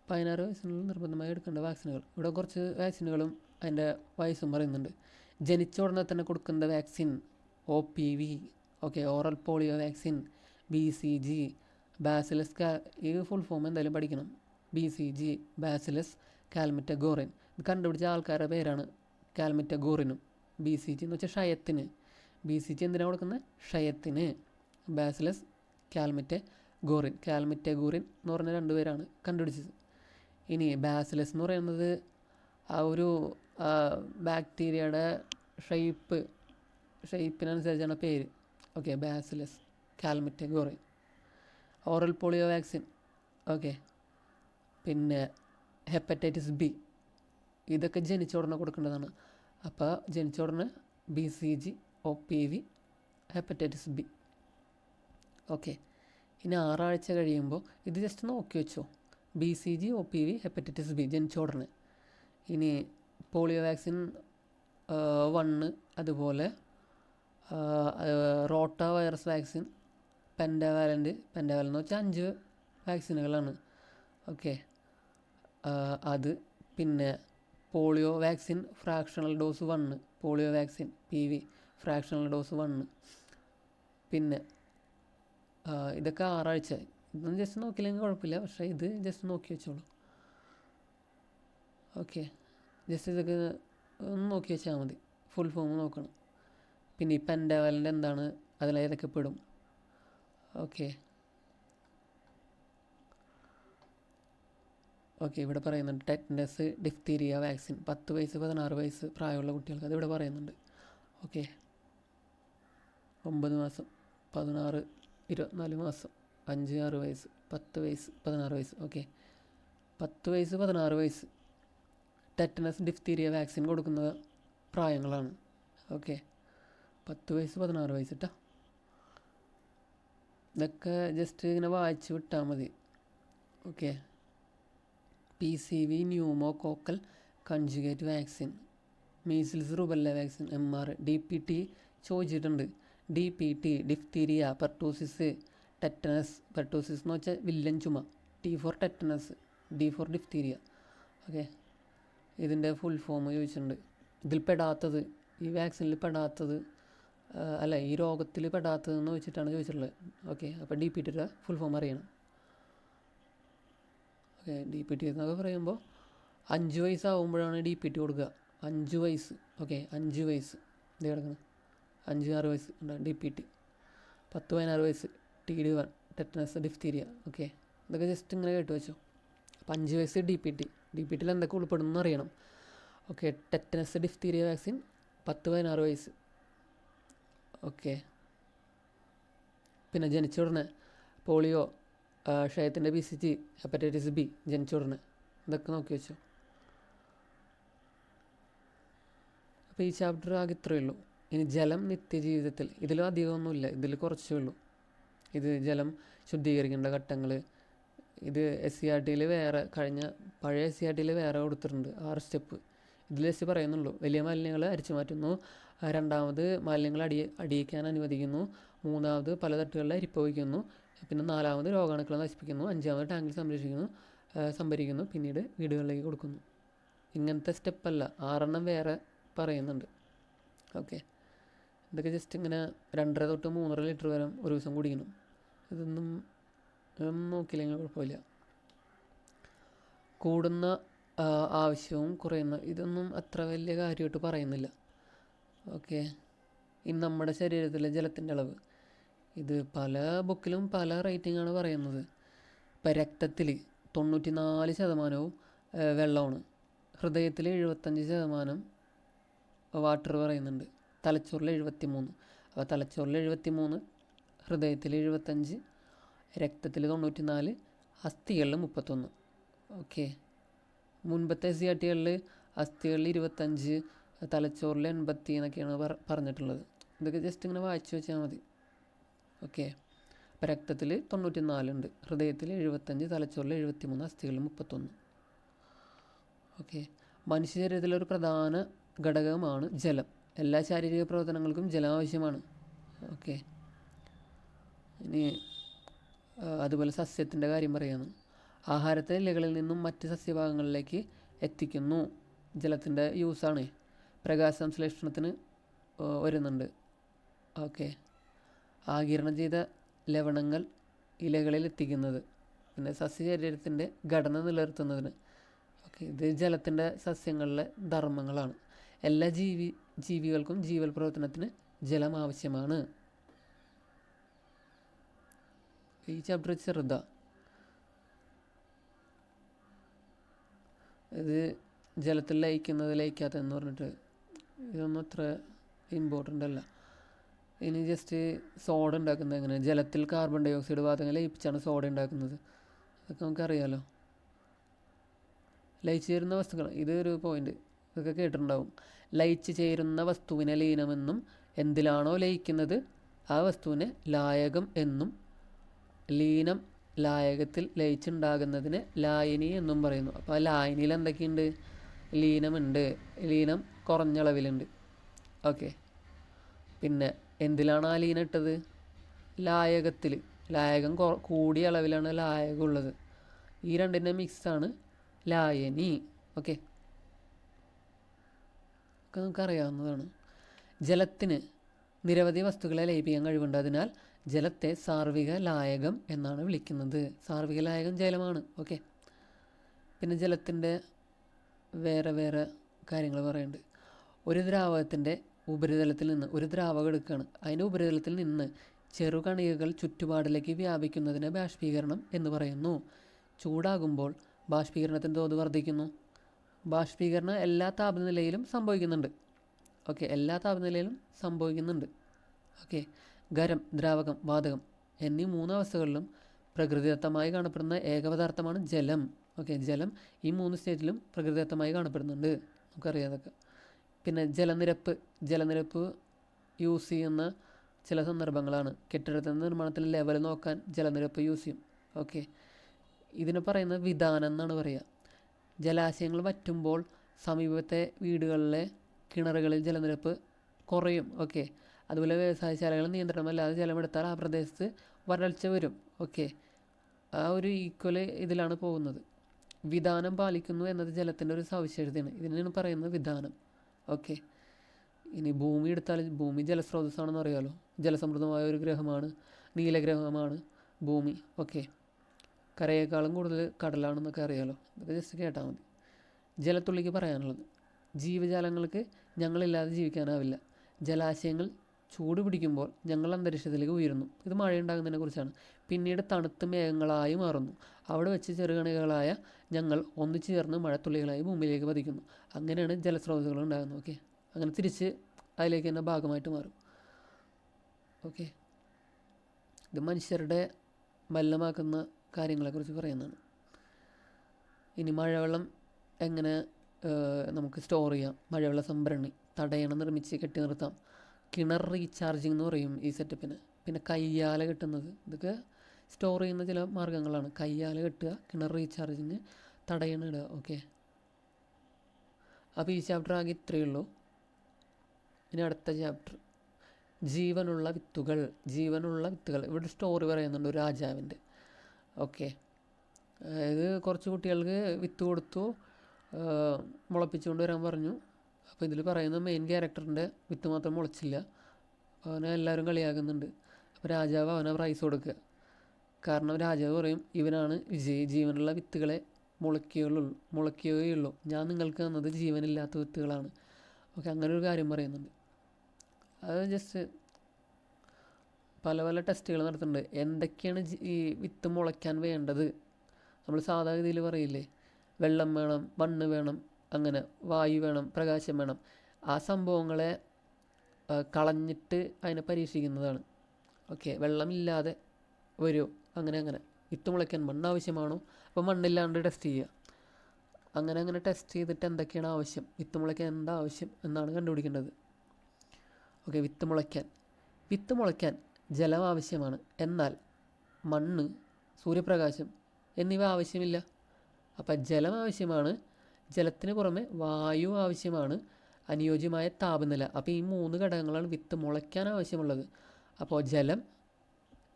16 വയസ്സിനുള്ളിൽ നിർബന്ധമായി എടുക്കേണ്ട വാക്സിനുകൾ. ഇവിടെ കുറച്ച് വാക്സിനുകളും അതിൻ്റെ വയസ്സും പറയുന്നുണ്ട്. ജനിച്ച ഉടനെ തന്നെ കൊടുക്കേണ്ട vaccine OPV, oral polio vaccine, BCG, bacillus ഈ ഫുൾ ഫോം എന്തായാലും പഠിക്കണം. BCG, bacillus Calmette Guerin. ഇത് കണ്ടുപിടിച്ച ആൾക്കാരുടെ പേരാണ് കാൽമെറ്റഗോറിനും. BCG എന്ന് വെച്ചാൽ ക്ഷയത്തിന്. BCG എന്തിനാണ് കൊടുക്കുന്നത്? ക്ഷയത്തിന്. ബാസിലസ് കാൽമെറ്റഗോറിൻ എന്ന് പറഞ്ഞ 2 പേരാണ് കണ്ടുപിടിച്ചത്. ഇനി ബാസിലസ് എന്ന് പറയുന്നത് ആ ഒരു ബാക്ടീരിയയുടെ ഷേപ്പിനനുസരിച്ചാണ് പേര്. Bacillus Calmette Guerin. Oral polio vaccine. പിന്നെ ഹെപ്പറ്റൈറ്റിസ് ബി, ഇതൊക്കെ ജനിച്ച ഉടനെ കൊടുക്കേണ്ടതാണ്. അപ്പോൾ ജനിച്ച ഉടനെ BCG, OPV, hepatitis B. Okay, ഇനി 6 ആഴ്ച കഴിയുമ്പോൾ ഇത് ജസ്റ്റ് നോക്കി വെച്ചോ. BCG, OPV, ഹെപ്പറ്റൈറ്റിസ് ബി ജനിച്ച ഉടനെ. ഇനി പോളിയോ വാക്സിൻ 1, അതുപോലെ റോട്ട വൈറസ് വാക്സിൻ, പെൻഡാവാലൻ്റ് എന്ന് വെച്ചാൽ 5 വാക്സിനുകളാണ്. ഓക്കെ, അത് പിന്നെ polio vaccine fractional dose 1, polio vaccine PV fractional dose 1. പിന്നെ ഇതൊക്കെ 6 ആഴ്ച. ഇതൊന്നും ജസ്റ്റ് നോക്കിയില്ലെങ്കിൽ കുഴപ്പമില്ല, പക്ഷേ ഇത് ജസ്റ്റ് നോക്കി വെച്ചോളൂ. ഓക്കെ, ജസ്റ്റ് ഇതൊക്കെ ഒന്ന് നോക്കി വെച്ചാൽ മതി. ഫുൾ ഫോം നോക്കണം. പിന്നെ ഈ പെൻഡാവാലൻ്റ് എന്താണ്, അതിലേതൊക്കെ പെടും. ഓക്കെ, ഇവിടെ പറയുന്നുണ്ട് ടെറ്റനസ് ഡിഫ്തീരിയ വാക്സിൻ 10 വയസ്സ് 16 വയസ്സ് പ്രായമുള്ള കുട്ടികൾക്ക്, അതിവിടെ പറയുന്നുണ്ട്. ഓക്കെ, 9 മാസം 16 24 മാസം 5 6 വയസ്സ് 10 വയസ്സ് 16 വയസ്സ്. ഓക്കെ, 10 വയസ്സ് 16 വയസ്സ് ടെറ്റനസ് ഡിഫ്തീരിയ വാക്സിൻ കൊടുക്കുന്ന പ്രായങ്ങളാണ്. ഓക്കെ, 10 വയസ്സ് 16 വയസ്സ് കേട്ടോ. ഇതൊക്കെ ജസ്റ്റ് ഇങ്ങനെ വായിച്ച് വിട്ടാൽ മതി. Okay, PCV pneumococcal conjugate vaccine, measles rubella vaccine MR, DPT ചോദിച്ചിട്ടുണ്ട്. DPT diphtheria, pertussis, tetanus. Pertussis എന്ന് വെച്ചാൽ വില്ലൻ ചുമ. T for tetanus, D for diphtheria. Okay, ഇതിൻ്റെ ഫുൾ ഫോം ചോദിച്ചിട്ടുണ്ട്. ഇതിൽ പെടാത്തത്, ഈ വാക്സിനിൽ പെടാത്തത്, അല്ല ഈ രോഗത്തിൽ പെടാത്തതെന്ന് വെച്ചിട്ടാണ് ചോദിച്ചിട്ടുള്ളത്. ഓക്കെ, അപ്പോൾ DPTയുടെ ഫുൾ ഫോം അറിയണം. ഓക്കെ, DPT എന്നൊക്കെ പറയുമ്പോൾ 5 വയസ്സാകുമ്പോഴാണ് DPT കൊടുക്കുക. 5 വയസ്സ്. ഓക്കെ, 5 വയസ്സ് ഇത് കിടക്കണം. 5 6 വയസ്സ് ഉണ്ടാകും DPT. 10 16 വയസ്സ് TD1 ടെറ്റനസ് ഡിഫ്തീരിയ. ഓക്കെ, ഇതൊക്കെ ജസ്റ്റ് ഇങ്ങനെ കേട്ട് വെച്ചോ. അപ്പോൾ 5 വയസ്സ് DPTയിൽ എന്തൊക്കെ ഉൾപ്പെടുന്നു അറിയണം. ഓക്കെ, ടെറ്റനസ് ഡിഫ്തീരിയ വാക്സിൻ 10 16 വയസ്സ്. ഓക്കെ, പിന്നെ ജനിച്ച ഉടനെ പോളിയോ, ക്ഷയത്തിൻ്റെ BCG, ഹെപ്പറ്റൈറ്റിസ് ബി ജനിച്ച ഉടനെ, ഇതൊക്കെ നോക്കി വെച്ചോ. അപ്പോൾ ഈ ചാപ്റ്റർ ആകെ ഇത്രയേ ഉള്ളൂ. ഇനി ജലം നിത്യജീവിതത്തിൽ, ഇതിലും അധികമൊന്നുമില്ല, ഇതിൽ കുറച്ചേ ഉള്ളൂ. ഇത് ജലം ശുദ്ധീകരിക്കേണ്ട ഘട്ടങ്ങൾ. ഇത് SCERTയിൽ വേറെ, പഴയ SCERTയിൽ വേറെ കൊടുത്തിട്ടുണ്ട് 6 സ്റ്റെപ്പ്. ഇതിൽ ജസ്റ്റ് പറയുന്നുള്ളൂ. വലിയ മാലിന്യങ്ങൾ അരിച്ചു മാറ്റുന്നു, 2ാമത് മാലിന്യങ്ങൾ അടിയിക്കാൻ അനുവദിക്കുന്നു, 3ാമത് പല തട്ടുകളിൽ അരിപ്പ വയ്ക്കുന്നു, പിന്നെ 4ാമത് രോഗാണുക്കളെ നശിപ്പിക്കുന്നു, 5ാമത് ടാങ്കിൽ സംഭരിക്കുന്നു, പിന്നീട് വീടുകളിലേക്ക് കൊടുക്കുന്നു. ഇങ്ങനത്തെ സ്റ്റെപ്പല്ല, 6 വേറെ പറയുന്നുണ്ട്. ഓക്കെ, ഇതൊക്കെ ജസ്റ്റ് ഇങ്ങനെ 2.5 തൊട്ട് 3.5 ലിറ്റർ വരെ ഒരു ദിവസം കുടിക്കണം. ഇതൊന്നും നോക്കിയില്ലെങ്കിൽ കുഴപ്പമില്ല. കൂടുന്ന ആവശ്യവും കുറയുന്ന, ഇതൊന്നും അത്ര വലിയ കാര്യമായിട്ട് പറയുന്നില്ല. ഓക്കെ, ഇനി നമ്മുടെ ശരീരത്തിലെ ജലത്തിൻ്റെ അളവ്, ഇത് പല ബുക്കിലും പല റേറ്റിംഗാണ് പറയുന്നത്. ഇപ്പം രക്തത്തിൽ 94% വെള്ളമാണ്, ഹൃദയത്തിൽ 75% വാട്ടർ പറയുന്നുണ്ട്, തലച്ചോറിൽ 73. അപ്പോൾ തലച്ചോറിൽ 73, ഹൃദയത്തിൽ 75, രക്തത്തിൽ 94, അസ്ഥികളിൽ 31. ഓക്കെ, മുൻപത്തെ SCERTകളിൽ അസ്ഥികളിൽ 25, തലച്ചോറിൽ 80 എന്നൊക്കെയാണ് പറഞ്ഞിട്ടുള്ളത്. ഇതൊക്കെ ജസ്റ്റ് ഇങ്ങനെ വായിച്ചു വെച്ചാൽ മതി. ഓക്കെ, അപ്പോൾ രക്തത്തിൽ 94 ഉണ്ട്, ഹൃദയത്തിൽ 75, തലച്ചോറിൽ 73, അസ്ഥികളിൽ 31. ഓക്കെ, മനുഷ്യ ശരീരത്തിലൊരു പ്രധാന ഘടകമാണ് ജലം. എല്ലാ ശാരീരിക പ്രവർത്തനങ്ങൾക്കും ജലം ആവശ്യമാണ്. ഓക്കെ, ഇനി അതുപോലെ സസ്യത്തിൻ്റെ കാര്യം പറയുകയാണ്. ആഹാരത്തെ ഇലകളിൽ നിന്നും മറ്റ് സസ്യഭാഗങ്ങളിലേക്ക് എത്തിക്കുന്നു. ജലത്തിൻ്റെ യൂസാണ്. പ്രകാശസംശ്ലേഷണത്തിന് വരുന്നുണ്ട്. ഓക്കെ, ആഗിരണം ചെയ്ത ലവണങ്ങൾ ഇലകളിൽ എത്തിക്കുന്നത്, പിന്നെ സസ്യശരീരത്തിൻ്റെ ഘടന നിലനിർത്തുന്നതിന്. ഓക്കെ, ഇത് ജലത്തിൻ്റെ സസ്യങ്ങളിലെ ധർമ്മങ്ങളാണ്. എല്ലാ ജീവികൾക്കും ജീവൽ പ്രവർത്തനത്തിന് ജലം ആവശ്യമാണ്. ഈ ചാപ്റ്റർ ചെറുതാ. ഇത് ജലത്തിൽ ലയിക്കുന്നത് ലയിക്കാത്തതെന്ന് പറഞ്ഞിട്ട് ഇതൊന്നും അത്ര ഇമ്പോർട്ടൻ്റ് അല്ല. ഇനി ജസ്റ്റ് സോഡ ഉണ്ടാക്കുന്നത് എങ്ങനെ, ജലത്തിൽ കാർബൺ ഡൈ ഓക്സൈഡ് വാതകം ലയിപ്പിച്ചാണ് സോഡ ഉണ്ടാക്കുന്നത്. അതൊക്കെ നമുക്കറിയാലോ. ലയിച്ചു ചേരുന്ന വസ്തുക്കൾ, ഇതൊരു പോയിൻ്റ്. ഇതൊക്കെ കേട്ടിട്ടുണ്ടാവും. ലയിച്ച് ചേരുന്ന വസ്തുവിനെ ലീനമെന്നും എന്തിലാണോ ലയിക്കുന്നത് ആ വസ്തുവിനെ ലായകം എന്നും ലീനം ലായകത്തിൽ ലയിച്ചുണ്ടാകുന്നതിന് ലായനി എന്നും പറയുന്നു. അപ്പോൾ ആ ലായനിയിൽ എന്തൊക്കെയുണ്ട്? ലീനമുണ്ട്. ലീനം കുറഞ്ഞ അളവിലുണ്ട്. ഓക്കെ. പിന്നെ എന്തിലാണ് ആ ലീനം ഇട്ടത്? ലായകത്തിൽ. ലായകം കൂടിയ അളവിലാണ് ലായകം ഉള്ളത്. ഈ രണ്ടിൻ്റെ മിക്സാണ് ലായനി. ഓക്കെ, ഒക്കെ നമുക്കറിയാവുന്നതാണ്. ജലത്തിന് നിരവധി വസ്തുക്കളെ ലയിപ്പിക്കാൻ കഴിവുണ്ട്. അതിനാൽ ജലത്തെ സാർവിക ലായകം എന്നാണ് വിളിക്കുന്നത്. സാർവിക ലായകം ജലമാണ്. ഓക്കെ. പിന്നെ ജലത്തിൻ്റെ വേറെ വേറെ കാര്യങ്ങൾ പറയുന്നുണ്ട്. ഒരു ദ്രാവകത്തിൻ്റെ ഉപരിതലത്തിൽ നിന്ന് ഒരു ദ്രാവകം എടുക്കുകയാണ്. അതിൻ്റെ ഉപരിതലത്തിൽ നിന്ന് ചെറുകണികകൾ ചുറ്റുപാടിലേക്ക് വ്യാപിക്കുന്നതിന് ബാഷ്പീകരണം എന്ന് പറയുന്നു. ചൂടാകുമ്പോൾ ബാഷ്പീകരണത്തിൻ്റെ തോത് വർദ്ധിക്കുന്നു. ബാഷ്പീകരണം എല്ലാ താപനിലയിലും സംഭവിക്കുന്നുണ്ട്. ഓക്കെ, എല്ലാ താപനിലയിലും സംഭവിക്കുന്നുണ്ട്. ഓക്കെ. ഖരം, ദ്രാവകം, വാതകം എന്നീ 3 അവസ്ഥകളിലും പ്രകൃതിദത്തമായി കാണപ്പെടുന്ന ഏകപദാർത്ഥമാണ് ജലം. ഓക്കെ, ജലം ഈ 3 സ്റ്റേറ്റിലും പ്രകൃതിദത്തമായി കാണപ്പെടുന്നുണ്ട്. നമുക്കറിയാം അതൊക്കെ. പിന്നെ ജലനിരപ്പ് യൂസ് ചെയ്യുന്ന ചില സന്ദർഭങ്ങളാണ്. കെട്ടിടത്തിൻ്റെ നിർമ്മാണത്തിൽ ലെവൽ നോക്കാൻ ജലനിരപ്പ് യൂസ് ചെയ്യും. ഓക്കെ, ഇതിനെ പറയുന്നത് വിതാനം എന്നാണ് പറയുക. ജലാശയങ്ങൾ വറ്റുമ്പോൾ സമീപത്തെ വീടുകളിലെ കിണറുകളിൽ ജലനിരപ്പ് കുറയും. ഓക്കെ, അതുപോലെ വ്യവസായശാലകൾ നിയന്ത്രണമല്ലാതെ ജലമെടുത്താൽ ആ പ്രദേശത്ത് വരൾച്ച വരും. ഓക്കെ, ആ ഒരു ഈക്വൽ ഇതിലാണ് പോകുന്നത്. വിതാനം പാലിക്കുന്നു എന്നത് ജലത്തിൻ്റെ ഒരു സവിശേഷതയാണ്. ഇതിനാണ് പറയുന്നത് വിതാനം. ഓക്കെ. ഇനി ഭൂമി എടുത്താൽ ഭൂമി ജലസ്രോതസ്സാണെന്ന് അറിയാമല്ലോ. ജലസമൃദ്ധമായ ഒരു ഗ്രഹമാണ്, നീലഗ്രഹമാണ് ഭൂമി. ഓക്കെ, കരയേക്കാളും കൂടുതൽ കടലാണെന്നൊക്കെ അറിയാമല്ലോ. ഇതൊക്കെ ജസ്റ്റ് കേട്ടാൽ മതി. ജലത്തുള്ളിക്ക് പറയാനുള്ളത്: ജീവജാലങ്ങൾക്ക് ഞങ്ങളില്ലാതെ ജീവിക്കാനാവില്ല. ജലാശയങ്ങൾ ചൂട് പിടിക്കുമ്പോൾ ഞങ്ങൾ അന്തരീക്ഷത്തിലേക്ക് ഉയരുന്നു. ഇത് മഴയുണ്ടാകുന്നതിനെ കുറിച്ചാണ്. പിന്നീട് തണുത്ത് മേഘങ്ങളായി മാറുന്നു. അവിടെ വെച്ച് ചെറുകണികളായ ഞങ്ങൾ ഒന്നിച്ചു ചേർന്ന് മഴത്തുള്ളികളായി ഭൂമിയിലേക്ക് പതിക്കുന്നു. അങ്ങനെയാണ് ജലസ്രോതസ്സുകൾ ഉണ്ടാകുന്നത്. ഓക്കെ, അങ്ങനെ തിരിച്ച് അതിലേക്ക് തന്നെ ഭാഗമായിട്ട് മാറും. ഓക്കെ, ഇത് മനുഷ്യരുടെ മലിനമാക്കുന്ന കാര്യങ്ങളെക്കുറിച്ച് പറയുന്നതാണ്. ഇനി മഴവെള്ളം എങ്ങനെ നമുക്ക് സ്റ്റോർ ചെയ്യാം? മഴവെള്ള സംഭരണി, തടയണ നിർമ്മിച്ച് കെട്ടി നിർത്താം. കിണർ റീചാർജിങ് എന്ന് പറയും ഈ സെറ്റപ്പിന്. പിന്നെ കയ്യാല കെട്ടുന്നത്, ഇതൊക്കെ സ്റ്റോർ ചെയ്യുന്ന ചില മാർഗ്ഗങ്ങളാണ്. കയ്യാല കെട്ടുക, കിണർ റീചാർജിങ്, തടയണ ഇടുക. ഓക്കെ, അപ്പോൾ ഈ ചാപ്റ്റർ ആകെ ഇത്രയേ ഉള്ളൂ. ഇനി അടുത്ത ചാപ്റ്റർ ജീവനുള്ള വിത്തുകൾ. ഇവിടെ സ്റ്റോറി പറയുന്നുണ്ട് ഒരു രാജാവിൻ്റെ. ഓക്കെ, അതായത് കുറച്ച് കുട്ടികൾക്ക് വിത്ത് കൊടുത്തു, മുളപ്പിച്ചുകൊണ്ട് വരാൻ പറഞ്ഞു. അപ്പോൾ ഇതിൽ പറയുന്ന മെയിൻ ക്യാരക്ടറിൻ്റെ വിത്ത് മാത്രം മുളച്ചില്ല. അവനെ എല്ലാവരും കളിയാക്കുന്നുണ്ട്. അപ്പോൾ രാജാവ് അവനെ പ്രൈസ് കൊടുക്കുക. കാരണം രാജാവ് പറയും, ഇവനാണ് വിജയി, ജീവനുള്ള വിത്തുകളെ മുളയ്ക്കുകയുള്ളൂ, ഞാൻ നിങ്ങൾക്ക് തന്നത് ജീവനില്ലാത്ത വിത്തുകളാണ്. ഓക്കെ, അങ്ങനെ ഒരു കാര്യം പറയുന്നുണ്ട്. അത് ജസ്റ്റ് പല ടെസ്റ്റുകൾ നടത്തുന്നുണ്ട്. എന്തൊക്കെയാണ് ഈ വിത്ത് മുളയ്ക്കാൻ വേണ്ടത്? നമ്മൾ സാധാരണ രീതിയിൽ പറയില്ലേ, വെള്ളം വേണം, മണ്ണ് വേണം, അങ്ങനെ വായു വേണം, പ്രകാശം വേണം. ആ സംഭവങ്ങളെ കളഞ്ഞിട്ട് അതിനെ പരീക്ഷിക്കുന്നതാണ്. ഓക്കെ, വെള്ളമില്ലാതെ വരുമോ? അങ്ങനെ വിത്ത് മുളയ്ക്കാൻ മണ്ണ് ആവശ്യമാണോ? അപ്പോൾ മണ്ണില്ലാണ്ട് ടെസ്റ്റ് ചെയ്യുക. അങ്ങനെ ടെസ്റ്റ് ചെയ്തിട്ട് എന്തൊക്കെയാണ് ആവശ്യം, വിത്ത് മുളയ്ക്കാൻ എന്താ ആവശ്യം എന്നാണ് കണ്ടുപിടിക്കേണ്ടത്. ഓക്കെ, വിത്ത് മുളയ്ക്കാൻ ജലം ആവശ്യമാണ്. എന്നാൽ മണ്ണ്, സൂര്യപ്രകാശം എന്നിവ ആവശ്യമില്ല. അപ്പം ജലം ആവശ്യമാണ്. ജലത്തിന് പുറമെ വായു ആവശ്യമാണ്. അനുയോജ്യമായ താപനില. അപ്പോൾ ഈ 3 ഘടകങ്ങളാണ് വിത്ത് മുളയ്ക്കാൻ ആവശ്യമുള്ളത്. അപ്പോൾ ജലം,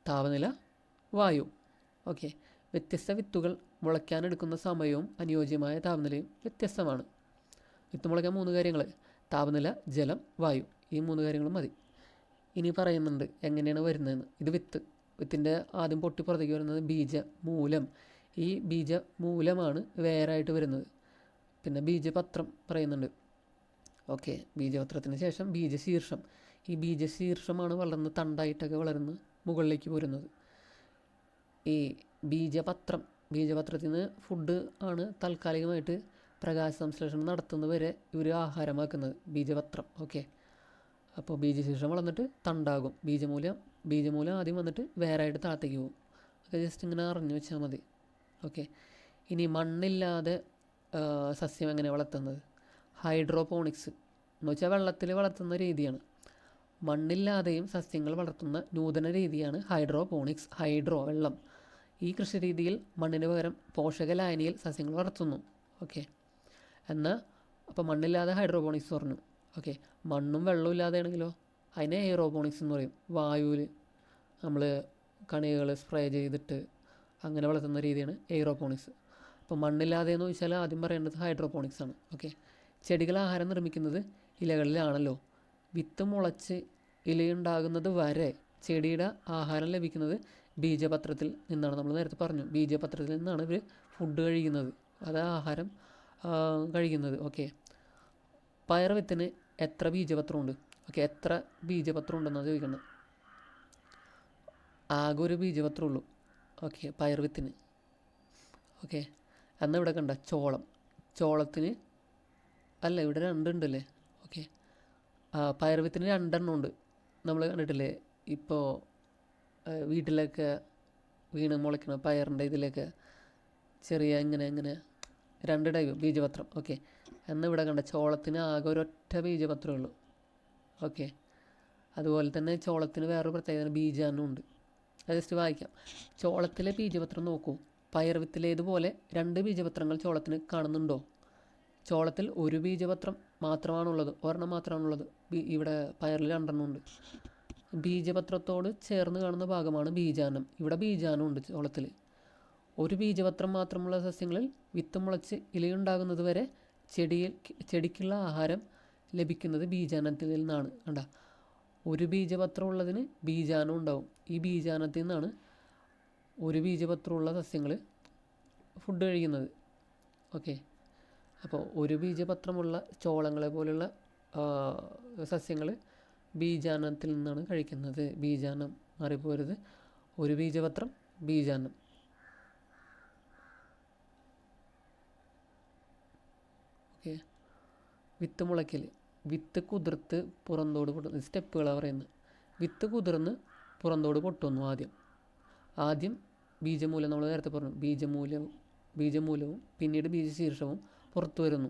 താപനില, വായു. ഓക്കെ, വ്യത്യസ്ത വിത്തുകൾ മുളയ്ക്കാനെടുക്കുന്ന സമയവും അനുയോജ്യമായ താപനിലയും വ്യത്യസ്തമാണ്. വിത്ത് മുളയ്ക്കാൻ 3 കാര്യങ്ങൾ: താപനില, ജലം, വായു. ഈ 3 കാര്യങ്ങളും മതി. ഇനി പറയുന്നുണ്ട് എങ്ങനെയാണ് വരുന്നതെന്ന്. ഇത് വിത്തിൻ്റെ ആദ്യം പൊട്ടി പുറത്തേക്ക് വരുന്നത് ബീജമൂലം. ഈ ബീജമൂലമാണ് വേരായിട്ട് വരുന്നത്. പിന്നെ ബീജപത്രം പറയുന്നുണ്ട്. ഓക്കെ, ബീജപത്രത്തിന് ശേഷം ബീജശീർഷം. ഈ ബീജശീർഷമാണ് വളർന്ന് തണ്ടായിട്ടൊക്കെ വളർന്ന് മുകളിലേക്ക് പോരുന്നത്. ഈ ബീജപത്രത്തിൽ നിന്ന് ഫുഡ് ആണ് താൽക്കാലികമായിട്ട് പ്രകാശ സംശ്ലേഷണം നടത്തുന്നവരെ ഇവർ ആഹാരമാക്കുന്നത്, ബീജപത്രം. ഓക്കെ, അപ്പോൾ ബീജശീർഷം വളർന്നിട്ട് തണ്ടാകും. ബീജമൂലം ആദ്യം വന്നിട്ട് വേരായിട്ട് താഴത്തേക്ക് പോകും. അത് ജസ്റ്റ് ഇങ്ങനെ അറിഞ്ഞു വെച്ചാൽ മതി. ഓക്കെ, ഇനി മണ്ണില്ലാതെ സസ്യം എങ്ങനെ വളർത്തുന്നത്? ഹൈഡ്രോപോണിക്സ് എന്ന് വെച്ചാൽ വെള്ളത്തിൽ വളർത്തുന്ന രീതിയാണ്. മണ്ണില്ലാതെയും സസ്യങ്ങൾ വളർത്തുന്ന നൂതന രീതിയാണ് ഹൈഡ്രോപോണിക്സ്. ഹൈഡ്രോ വെള്ളം. ഈ കൃഷി രീതിയിൽ മണ്ണിന് പകരം പോഷക ലായനിയിൽ സസ്യങ്ങൾ വളർത്തുന്നു. ഓക്കെ, എന്നാൽ അപ്പോൾ മണ്ണില്ലാതെ ഹൈഡ്രോപോണിക്സ് പറഞ്ഞു. ഓക്കെ, മണ്ണും വെള്ളവും ഇല്ലാതെയാണെങ്കിലോ അതിനെ എയറോപോണിക്സ് എന്ന് പറയും. വായുവിൽ നമ്മൾ കണികകൾ സ്പ്രേ ചെയ്തിട്ട് അങ്ങനെ വളർത്തുന്ന രീതിയാണ് എയറോപോണിക്സ്. അപ്പോൾ മണ്ണില്ലാതെ എന്ന് ചോദിച്ചാൽ ആദ്യം പറയേണ്ടത് ഹൈഡ്രോപോണിക്സ് ആണ്. ഓക്കെ, ചെടികൾ ആഹാരം നിർമ്മിക്കുന്നത് ഇലകളിലാണല്ലോ. വിത്ത് മുളച്ച് ഇലയുണ്ടാകുന്നത് വരെ ചെടിയുടെ ആഹാരം ലഭിക്കുന്നത് ബീജപത്രത്തിൽ നിന്നാണ്. നമ്മൾ നേരത്തെ പറഞ്ഞു, ബീജപത്രത്തിൽ നിന്നാണ് ഇവർ ഫുഡ് കഴിക്കുന്നത്, അത് ആഹാരം കഴിക്കുന്നത്. ഓക്കെ, പയർ വിത്തിന് എത്ര ബീജപത്രമുണ്ട്? ഓക്കെ, എത്ര ബീജപത്രം ഉണ്ടെന്നാണ് ചോദിക്കുന്നത്. ആകെ ഒരു ബീജപത്രമുള്ളൂ. ഓക്കെ, പയർ വിത്തിന്. ഓക്കെ, എന്നാൽ ഇവിടെ കണ്ട ചോളത്തിന് അല്ല, ഇവിടെ രണ്ടുണ്ടല്ലേ. ഓക്കെ, പയർ വിത്തിന് 2 എണ്ണം ഉണ്ട്. നമ്മൾ കണ്ടിട്ടില്ലേ ഇപ്പോൾ വീട്ടിലൊക്കെ വീണ് മുളയ്ക്കണം പയറിൻ്റെ ഇതിലൊക്കെ ചെറിയ ഇങ്ങനെ 2 ടൈപ്പ് ബീജപത്രം. ഓക്കെ, എന്നാൽ ഇവിടെ കണ്ട ചോളത്തിന് ആകെ ഒരൊറ്റ ബീജപത്രമേ ഉള്ളൂ. ഓക്കെ, അതുപോലെ തന്നെ ചോളത്തിന് വേറൊരു പ്രത്യേകത ബീജാനം ഉണ്ട്. അത് ജസ്റ്റ് വായിക്കാം. ചോളത്തിലെ ബീജപത്രം നോക്കൂ. പയർ വിത്തിലേതുപോലെ 2 ബീജപത്രങ്ങൾ ചോളത്തിന് കാണുന്നുണ്ടോ? ചോളത്തിൽ ഒരു ബീജപത്രം മാത്രമാണുള്ളത്, ഒരെണ്ണം മാത്രമാണുള്ളത്. ഇവിടെ പയറിൽ 2 എണ്ണം ഉണ്ട്. ബീജപത്രത്തോട് ചേർന്ന് കാണുന്ന ഭാഗമാണ് ബീജാനം. ഇവിടെ ബീജാനം ഉണ്ട് ചോളത്തിൽ. ഒരു ബീജപത്രം മാത്രമുള്ള സസ്യങ്ങളിൽ വിത്ത് മുളച്ച് ഇലയുണ്ടാകുന്നത് വരെ ചെടിക്കുള്ള ആഹാരം ലഭിക്കുന്നത് ബീജാനത്തിൽ നിന്നാണ്. കണ്ട, ഒരു ബീജപത്രം ഉള്ളതിന് ബീജാനം ഉണ്ടാവും. ഈ ബീജാനത്തിൽ നിന്നാണ് ഒരു ബീജപത്രമുള്ള സസ്യങ്ങൾ ഫുഡ് കഴിക്കുന്നത്. ഓക്കെ, അപ്പോൾ ഒരു ബീജപത്രമുള്ള ചോളങ്ങളെ പോലുള്ള സസ്യങ്ങൾ ബീജാനത്തിൽ നിന്നാണ് കഴിക്കുന്നത്. ബീജാനം മാറിപ്പോരുത്. ഒരു ബീജപത്രം ബീജാനം. ഓക്കെ, വിത്ത് മുളയ്ക്കൽ. വിത്ത് കുതിർത്ത് പുറന്തോട് പൊട്ടുന്നു. സ്റ്റെപ്പുകളാണ് പറയുന്നത്. വിത്ത് കുതിർന്ന് പുറന്തോട് പൊട്ടുന്നു. ആദ്യം ബീജമൂലം, നമ്മൾ നേരത്തെ പറഞ്ഞു, ബീജമൂലവും പിന്നീട് ബീജശീർഷവും പുറത്തു വരുന്നു.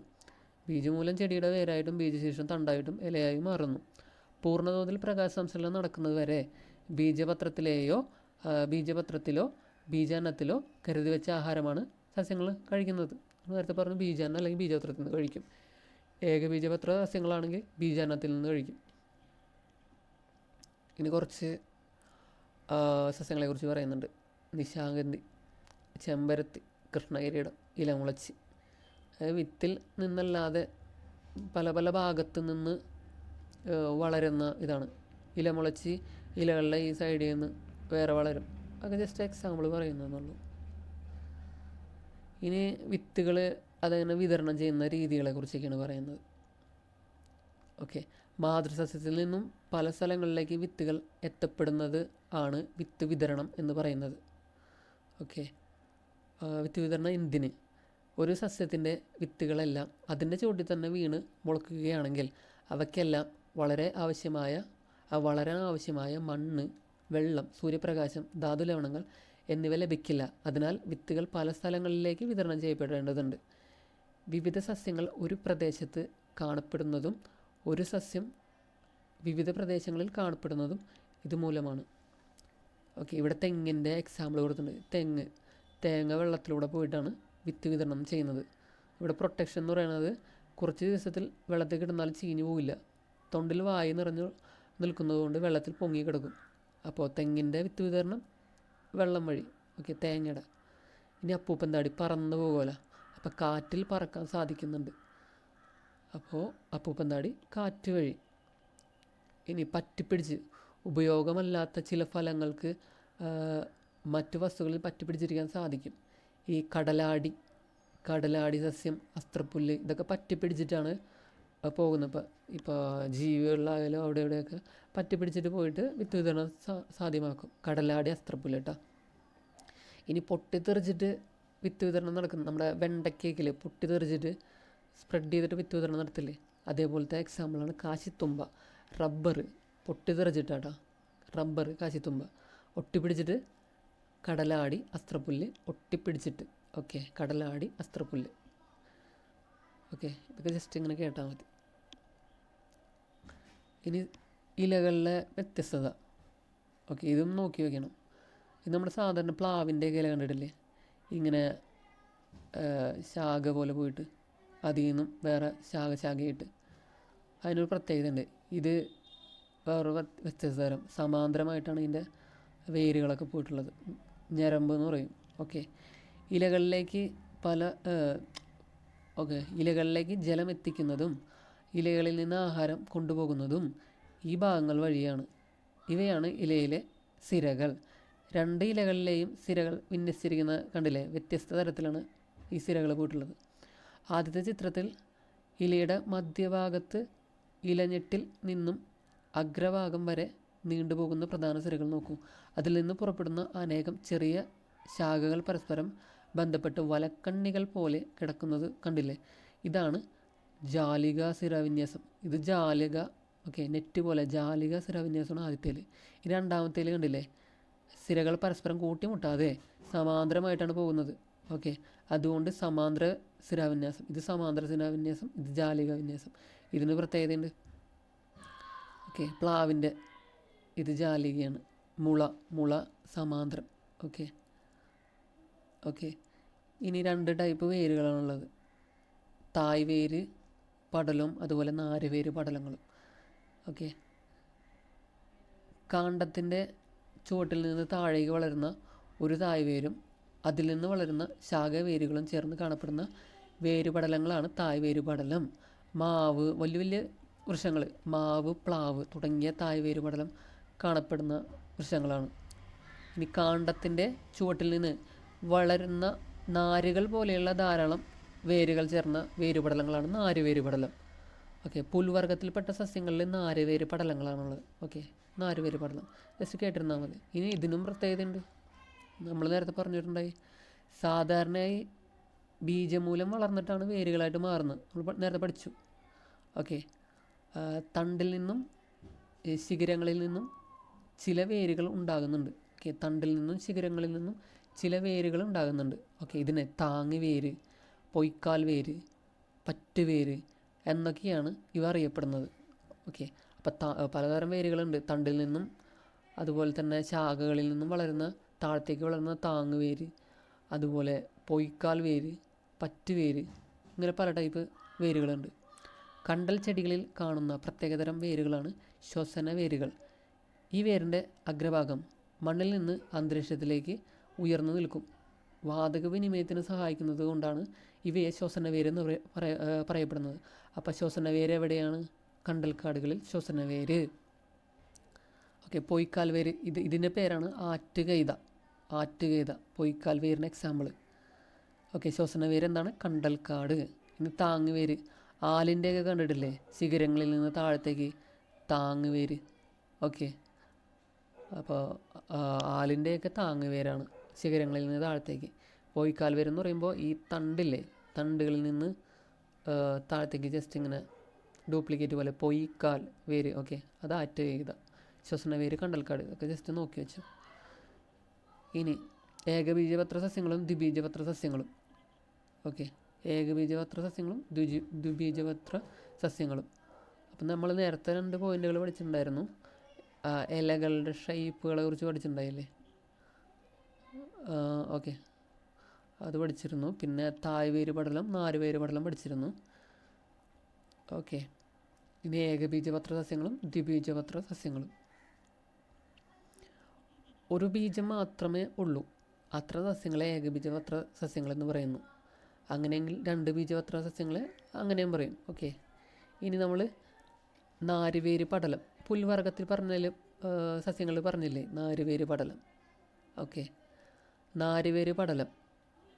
ബീജമൂലം ചെടിയുടെ വേരായിട്ടും ബീജശീർഷം തണ്ടായിട്ടും ഇലയായി മാറുന്നു. പൂർണ്ണതോതിൽ പ്രകാശ സംശ്ലേഷണം നടക്കുന്നത് വരെ ബീജപത്രത്തിലോ ബീജാന്നത്തിലോ കരുതി വെച്ച ആഹാരമാണ് സസ്യങ്ങൾ കഴിക്കുന്നത്. നേരത്തെ പറഞ്ഞു ബീജാന്നം അല്ലെങ്കിൽ ബീജപത്രത്തിൽ നിന്ന് കഴിക്കും. ഏകബീജപത്ര സസ്യങ്ങളാണെങ്കിൽ ബീജാന്നത്തിൽ നിന്ന് കഴിക്കും. ഇനി കുറച്ച് സസ്യങ്ങളെക്കുറിച്ച് പറയുന്നുണ്ട്. നിശാഗന്ധി, ചെമ്പരത്തി, കൃഷ്ണകിരീടം, ഇലമുളച്ചി. വിത്തിൽ നിന്നല്ലാതെ പല പല ഭാഗത്തു നിന്ന് വളരുന്ന ഇതാണ്. ഇലമുളച്ചി ഇലകളുടെ ഈ സൈഡിൽ നിന്ന് വേറെ വളരും. അതൊക്കെ ജസ്റ്റ് എക്സാമ്പിൾ പറയുന്നതെന്നുള്ളൂ. ഇനി വിത്തുകൾ അതങ്ങനെ വിതരണം ചെയ്യുന്ന രീതികളെ കുറിച്ചൊക്കെയാണ് പറയുന്നത്. ഓക്കെ, മാതൃസസ്യത്തിൽ നിന്നും പല സ്ഥലങ്ങളിലേക്ക് വിത്തുകൾ എത്തപ്പെടുന്നത് ആണ് വിത്ത് വിതരണം എന്ന് പറയുന്നത്. ഓക്കെ, വിത്ത് വിതരണം എന്തിന്? ഒരു സസ്യത്തിൻ്റെ വിത്തുകളെല്ലാം അതിൻ്റെ ചുവട്ടിൽ തന്നെ വീണ് മുളക്കുകയാണെങ്കിൽ അവയ്ക്കെല്ലാം വളരാൻ ആവശ്യമായ മണ്ണ്, വെള്ളം, സൂര്യപ്രകാശം, ധാതുലവണങ്ങൾ എന്നിവ ലഭിക്കില്ല. അതിനാൽ വിത്തുകൾ പല സ്ഥലങ്ങളിലേക്ക് വിതരണം ചെയ്യപ്പെടേണ്ടതുണ്ട്. വിവിധ സസ്യങ്ങൾ ഒരു പ്രദേശത്ത് കാണപ്പെടുന്നതും ഒരു സസ്യം വിവിധ പ്രദേശങ്ങളിൽ കാണപ്പെടുന്നതും ഇതുമൂലമാണ്. ഓക്കെ, ഇവിടെ തെങ്ങിൻ്റെ എക്സാമ്പിൾ കൊടുത്തിട്ടുണ്ട്. തേങ്ങ വെള്ളത്തിലൂടെ പോയിട്ടാണ് വിത്ത് വിതരണം ചെയ്യുന്നത്. ഇവിടെ പ്രൊട്ടക്ഷൻ എന്ന് പറയുന്നത് കുറച്ച് ദിവസത്തിൽ വെള്ളത്തിൽ കിടന്നാലും ചീഞ്ഞു പോവില്ല. തൊണ്ടിൽ വായു നിറഞ്ഞു നിൽക്കുന്നത് കൊണ്ട് വെള്ളത്തിൽ പൊങ്ങി കിടക്കും. അപ്പോൾ തെങ്ങിൻ്റെ വിത്ത് വിതരണം വെള്ളം വഴി. ഓക്കെ, തേങ്ങയുടെ. ഇനി അപ്പൂപ്പന്താടി പറന്നു പോകുമല്ലോ, അപ്പോൾ കാറ്റിൽ പറക്കാൻ സാധിക്കുന്നുണ്ട്. അപ്പോൾ അപ്പൂപ്പന്താടി കാറ്റ് വഴി. ഇനി പറ്റിപ്പിടിച്ച് ഉപയോഗമല്ലാത്ത ചില ഫലങ്ങൾക്ക് മറ്റു വസ്തുക്കളിൽ പറ്റിപ്പിടിച്ചിരിക്കാൻ സാധിക്കും. ഈ കടലാടി സസ്യം, അസ്ത്രപ്പുല്ല്, ഇതൊക്കെ പറ്റിപ്പിടിച്ചിട്ടാണ് പോകുന്നത്. ഇപ്പോൾ ജീവികളിലായാലും അവിടെ ഇവിടെയൊക്കെ പറ്റിപ്പിടിച്ചിട്ട് പോയിട്ട് വിത്ത് വിതരണം സാധ്യമാക്കും. കടലാടി, അസ്ത്രപ്പുല്ല് കേട്ടോ. ഇനി പൊട്ടിത്തെറിച്ചിട്ട് വിത്ത് വിതരണം നടക്കുന്നു. നമ്മുടെ വെണ്ടക്കേക്കിൽ പൊട്ടിത്തെറിച്ചിട്ട് സ്പ്രെഡ് ചെയ്തിട്ട് വിത്ത് വിതരണം നടത്തില്ലേ, അതേപോലത്തെ എക്സാമ്പിളാണ് കാശിത്തുമ്പ. റബ്ബർ പൊട്ടിത്തെറിച്ചിട്ടാട്ടോ, റബ്ബർ, കാശിത്തുമ്പ. ഒട്ടിപ്പിടിച്ചിട്ട് കടലാടി, അസ്ത്രപ്പുല്ല്, ഒട്ടിപ്പിടിച്ചിട്ട്. ഓക്കെ, കടലാടി, അസ്ത്രപ്പുല്ല്. ഓക്കെ, ഇതൊക്കെ ജസ്റ്റ് ഇങ്ങനെ കേട്ടാൽ മതി. ഇനി ഇലകളിലെ വ്യത്യസ്തത. ഓക്കെ, ഇതും നോക്കി വയ്ക്കണം. ഇത് നമ്മുടെ സാധാരണ പ്ലാവിൻ്റെ ഇല കണ്ടിട്ടില്ലേ, ഇങ്ങനെ ശാഖ പോലെ പോയിട്ട് അതിൽ നിന്നും വേറെ ശാഖയായിട്ട്. അതിനൊരു പ്രത്യേകത ഉണ്ട്. ഇത് വേറൊരു വ്യത്യസ്ത തരം സമാന്തരമായിട്ടാണ് ഇതിൻ്റെ വേരുകളൊക്കെ പോയിട്ടുള്ളത്. ഞരമ്പ് എന്ന് പറയും. ഓക്കെ, ഇലകളിലേക്ക് ഇലകളിലേക്ക് ജലം എത്തിക്കുന്നതും ഇലകളിൽ നിന്ന് ആഹാരം കൊണ്ടുപോകുന്നതും ഈ ഭാഗങ്ങൾ വഴിയാണ്. ഇവയാണ് ഇലയിലെ സിരകൾ. 2 ഇലകളിലെയും സിരകൾ വിന്യസിച്ചിരിക്കുന്ന കണ്ടില്ലേ, വ്യത്യസ്ത തരത്തിലാണ് ഈ സിരകൾ പോയിട്ടുള്ളത്. ആദ്യത്തെ ചിത്രത്തിൽ ഇലയുടെ മധ്യഭാഗത്ത് ഇലഞ്ഞെട്ടിൽ നിന്നും അഗ്രഭാഗം വരെ നീണ്ടുപോകുന്ന പ്രധാന സിരകൾ നോക്കൂ. അതിൽ നിന്ന് പുറപ്പെടുന്ന അനേകം ചെറിയ ശാഖകൾ പരസ്പരം ബന്ധപ്പെട്ട് വലക്കണ്ണികൾ പോലെ കിടക്കുന്നത് കണ്ടില്ലേ. ഇതാണ് ജാലിക സിരാവിന്യാസം. ഇത് ജാലിക, ഓക്കെ, നെറ്റ് പോലെ ജാലിക സിരാവിന്യാസമാണ് ആദ്യത്തേൽ. ഈ രണ്ടാമത്തേൽ കണ്ടില്ലേ, സിരകൾ പരസ്പരം കൂട്ടിമുട്ടാതെ സമാന്തരമായിട്ടാണ് പോകുന്നത്. ഓക്കെ, അതുകൊണ്ട് സമാന്തര സിരാവിന്യാസം. ഇത് സമാന്തര സിരാവിന്യാസം, ഇത് ജാലിക വിന്യാസം. ഇതിന് പ്രത്യേകതയുണ്ട്. ഓക്കെ, പ്ലാവിൻ്റെ ഇത് ജാലികയാണ്. മുള സമാന്തരം. ഓക്കെ, ഇനി 2 ടൈപ്പ് വേരുകളാണുള്ളത്. തായ് വേര് പടലവും അതുപോലെ നാരുവേര് പടലങ്ങളും. ഓക്കെ, കാണ്ഡത്തിൻ്റെ ചുവട്ടിൽ നിന്ന് താഴേക്ക് വളരുന്ന ഒരു തായ് വേരും അതിൽ നിന്ന് വളരുന്ന ശാഖവേരുകളും ചേർന്ന് കാണപ്പെടുന്ന വേരുപടലങ്ങളാണ് തായ് വേരുപടലം. മാവ്, വലിയ വലിയ വൃക്ഷങ്ങൾ, മാവ്, പ്ലാവ് തുടങ്ങിയ തായ് വേരുപടലം കാണപ്പെടുന്ന വൃക്ഷങ്ങളാണ്. ഇനി കാണ്ഡത്തിൻ്റെ ചുവട്ടിൽ നിന്ന് വളരുന്ന നാരുകൾ പോലെയുള്ള ധാരാളം വേരുകൾ ചേർന്ന വേരുപടലങ്ങളാണ് നാരുവേരുപടലം. ഓക്കെ, പുൽവർഗത്തിൽപ്പെട്ട സസ്യങ്ങളിൽ നാരുവേര് പടലങ്ങളാണുള്ളത്. ഓക്കെ, നാരുവേര് പടലം ജസ്റ്റ് കേട്ടിരുന്നാൽ മതി. ഇനി ഇതിനും പ്രത്യേകതയുണ്ട്. നമ്മൾ നേരത്തെ പറഞ്ഞിട്ടുണ്ടായി, സാധാരണയായി ബീജമൂലം വളർന്നിട്ടാണ് വേരുകളായിട്ട് മാറുന്നത്. നമ്മൾ നേരത്തെ പഠിച്ചു. ഓക്കെ, തണ്ടിൽ നിന്നും ശിഖരങ്ങളിൽ നിന്നും ചില വേരുകൾ ഉണ്ടാകുന്നുണ്ട്. ഓക്കെ, തണ്ടിൽ നിന്നും ശിഖരങ്ങളിൽ നിന്നും ചില വേരുകൾ ഉണ്ടാകുന്നുണ്ട്. ഓക്കെ, ഇതിനെ താങ്ങ് വേര്, പൊയ്ക്കാൽ വേര്, പറ്റുവേര് എന്നൊക്കെയാണ് ഇവ അറിയപ്പെടുന്നത്. ഓക്കെ, അപ്പോൾ പലതരം വേരുകളുണ്ട്. തണ്ടിൽ നിന്നും അതുപോലെ തന്നെ ശാഖകളിൽ നിന്നും വളരുന്ന താഴത്തേക്ക് വളരുന്ന താങ്ങ് വേര്, അതുപോലെ പൊയ്ക്കാൽ വേര്, പറ്റുവേര്, ഇങ്ങനെ പല ടൈപ്പ് വേരുകളുണ്ട്. കണ്ടൽ ചെടികളിൽ കാണുന്ന പ്രത്യേകതരം വേരുകളാണ് ശ്വസന വേരുകൾ. ഈ വേരിൻ്റെ അഗ്രഭാഗം മണ്ണിൽ നിന്ന് അന്തരീക്ഷത്തിലേക്ക് ഉയർന്നു നിൽക്കും. വാതക വിനിമയത്തിന് സഹായിക്കുന്നത് കൊണ്ടാണ് ഇവയെ ശ്വസന വേരെന്ന് പറയപ്പെടുന്നത്. അപ്പോൾ ശ്വസന വേര് എവിടെയാണ്? കണ്ടൽക്കാടുകളിൽ ശ്വസന വേര്. ഓക്കെ, പൊയ്ക്കാൽ വേര്, ഇതിൻ്റെ പേരാണ് ആറ്റുകൈത. പൊയ്ക്കാൽ വേരിന് എക്സാമ്പിൾ. ഓക്കെ, ശ്വസന വേര് എന്താണ്? കണ്ടൽക്കാട്. ഇനി താങ്ങ് വേര്, ആലിൻ്റെയൊക്കെ കണ്ടിട്ടില്ലേ, ശിഖരങ്ങളിൽ നിന്ന് താഴത്തേക്ക് താങ്ങ് വേര്. ഓക്കെ, അപ്പോൾ ആലിൻ്റെയൊക്കെ താങ്ങ് വേരാണ് ശിഖരങ്ങളിൽ നിന്ന് താഴത്തേക്ക്. പൊയ്ക്കാൽ വേരെന്ന് പറയുമ്പോൾ ഈ തണ്ടില്ലേ, തണ്ടുകളിൽ നിന്ന് താഴത്തേക്ക് ജസ്റ്റ് ഇങ്ങനെ ഡ്യൂപ്ലിക്കേറ്റ് പോലെ പൊയ്ക്കാൽ വേര്. ഓക്കെ, അത് ആറ്റുകൈത. ശ്വസന വേര് കണ്ടൽക്കാട്. ഇതൊക്കെ ജസ്റ്റ് നോക്കി വെച്ചു. ഇനി ഏകബീജപത്ര സസ്യങ്ങളും ദ്വിബീജപത്ര സസ്യങ്ങളും. ഓക്കെ, ഏകബീജപത്ര സസ്യങ്ങളും ദ്വിബീജപത്ര സസ്യങ്ങളും. അപ്പം നമ്മൾ നേരത്തെ 2 പോയിന്റുകൾ പഠിച്ചിട്ടുണ്ടായിരുന്നു. ഇലകളുടെ ഷേപ്പുകളെ കുറിച്ച് പഠിച്ചിട്ടുണ്ടായില്ലേ? ഓക്കെ, അത് പഠിച്ചിരുന്നു. പിന്നെ തായ് വേര് പടലം, നാരുവേര് പടലം പഠിച്ചിരുന്നു. ഓക്കെ, ഇനി ഏകബീജപത്ര സസ്യങ്ങളും ദ്വിബീജപത്ര സസ്യങ്ങളും. ഒരു ബീജം മാത്രമേ ഉള്ളൂ, അത്ര സസ്യങ്ങളെ ഏകബീജപത്ര സസ്യങ്ങളെന്ന് പറയുന്നു. അങ്ങനെയെങ്കിൽ 2 ബീജപത്ര സസ്യങ്ങളെ അങ്ങനെയും പറയും. ഓക്കെ, ഇനി നമ്മൾ നാരുവേര് പടലം, പുൽവർഗത്തിൽ സസ്യങ്ങൾ പറഞ്ഞില്ലേ, നാരുവേര് പടലം. ഓക്കെ, നാരുവേര് പടലം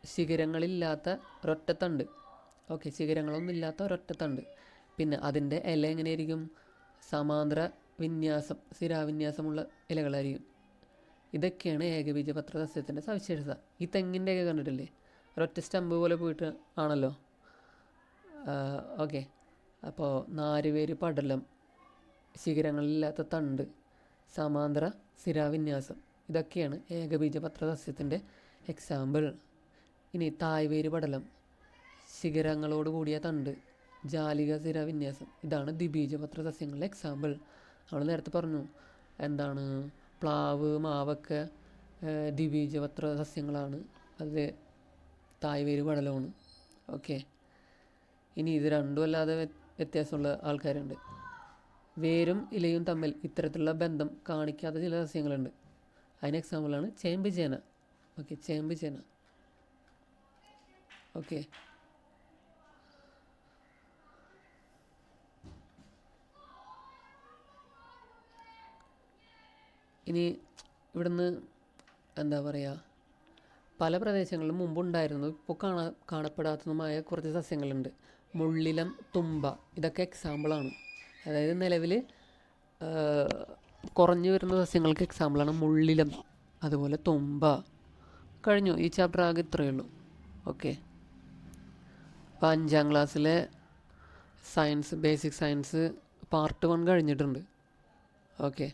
ശിഖരങ്ങളില്ലാത്ത ഒരൊറ്റത്തണ്ട്. ഓക്കെ, ശിഖരങ്ങളൊന്നും ഇല്ലാത്ത ഒരൊറ്റത്തണ്ട്. പിന്നെ അതിൻ്റെ ഇല എങ്ങനെയായിരിക്കും? സമാന്തര വിന്യാസം, സിരാവിന്യാസമുള്ള ഇലകളായിരിക്കും. ഇതൊക്കെയാണ് ഏകബീജപത്ര സസ്യത്തിൻ്റെ സവിശേഷത. ഈ തെങ്ങിൻ്റെയൊക്കെ കണ്ടിട്ടില്ലേ, ഒരൊറ്റ സ്റ്റമ്പ് പോലെ പോയിട്ട് ആണല്ലോ. ഓക്കെ, അപ്പോൾ നാരുവേര് പടലം, ശിഖരങ്ങളില്ലാത്ത തണ്ട്, സമാന്തര സിരാവിന്യാസം, ഇതൊക്കെയാണ് ഏകബീജപത്ര സസ്യത്തിൻ്റെ എക്സാമ്പിൾ. ഇനി തായ് വേര് പടലം, ശിഖരങ്ങളോട് കൂടിയ തണ്ട്, ജാലിക സ്ഥിര വിന്യാസം. ഇതാണ് ദ്വിബീജപത്ര സസ്യങ്ങളുടെ എക്സാമ്പിൾ. നമ്മൾ നേരത്തെ പറഞ്ഞു എന്താണ്, പ്ലാവ്, മാവൊക്കെ ദ്വിബീജപത്ര സസ്യങ്ങളാണ്. അത് തായ്വേര് പടലമാണ്. ഓക്കെ. ഇനി ഇത് രണ്ടും അല്ലാതെ വ്യത്യാസമുള്ള ആൾക്കാരുണ്ട്. വേരും ഇലയും തമ്മിൽ ഇത്തരത്തിലുള്ള ബന്ധം കാണിക്കാത്ത ചില സസ്യങ്ങളുണ്ട്. അതിന് എക്സാമ്പിളാണ് ചേമ്പ് ചേന. ഓക്കെ, ചേമ്പ് ചേന. ഓക്കെ. ഇനി ഇവിടുന്ന് എന്താ പറയുക, പല പ്രദേശങ്ങളിലും മുമ്പുണ്ടായിരുന്നു ഇപ്പോൾ കാണപ്പെടാത്തതുമായ കുറച്ച് സസ്യങ്ങളുണ്ട്. മുള്ളിലം, തുമ്പ, ഇതൊക്കെ എക്സാമ്പിളാണ്. അതായത് നിലവിൽ കുറഞ്ഞു വരുന്ന സസ്യങ്ങൾക്ക് എക്സാമ്പിളാണ് മുള്ളിലം, അതുപോലെ തുമ്പ. കഴിഞ്ഞു, ഈ ചാപ്റ്റർ ആകെ ഇത്രയേ ഉള്ളൂ. ഓക്കെ. അപ്പോൾ 5ാം ക്ലാസ്സിലെ സയൻസ്, ബേസിക് സയൻസ് പാർട്ട് 1 കഴിഞ്ഞിട്ടുണ്ട്. ഓക്കെ.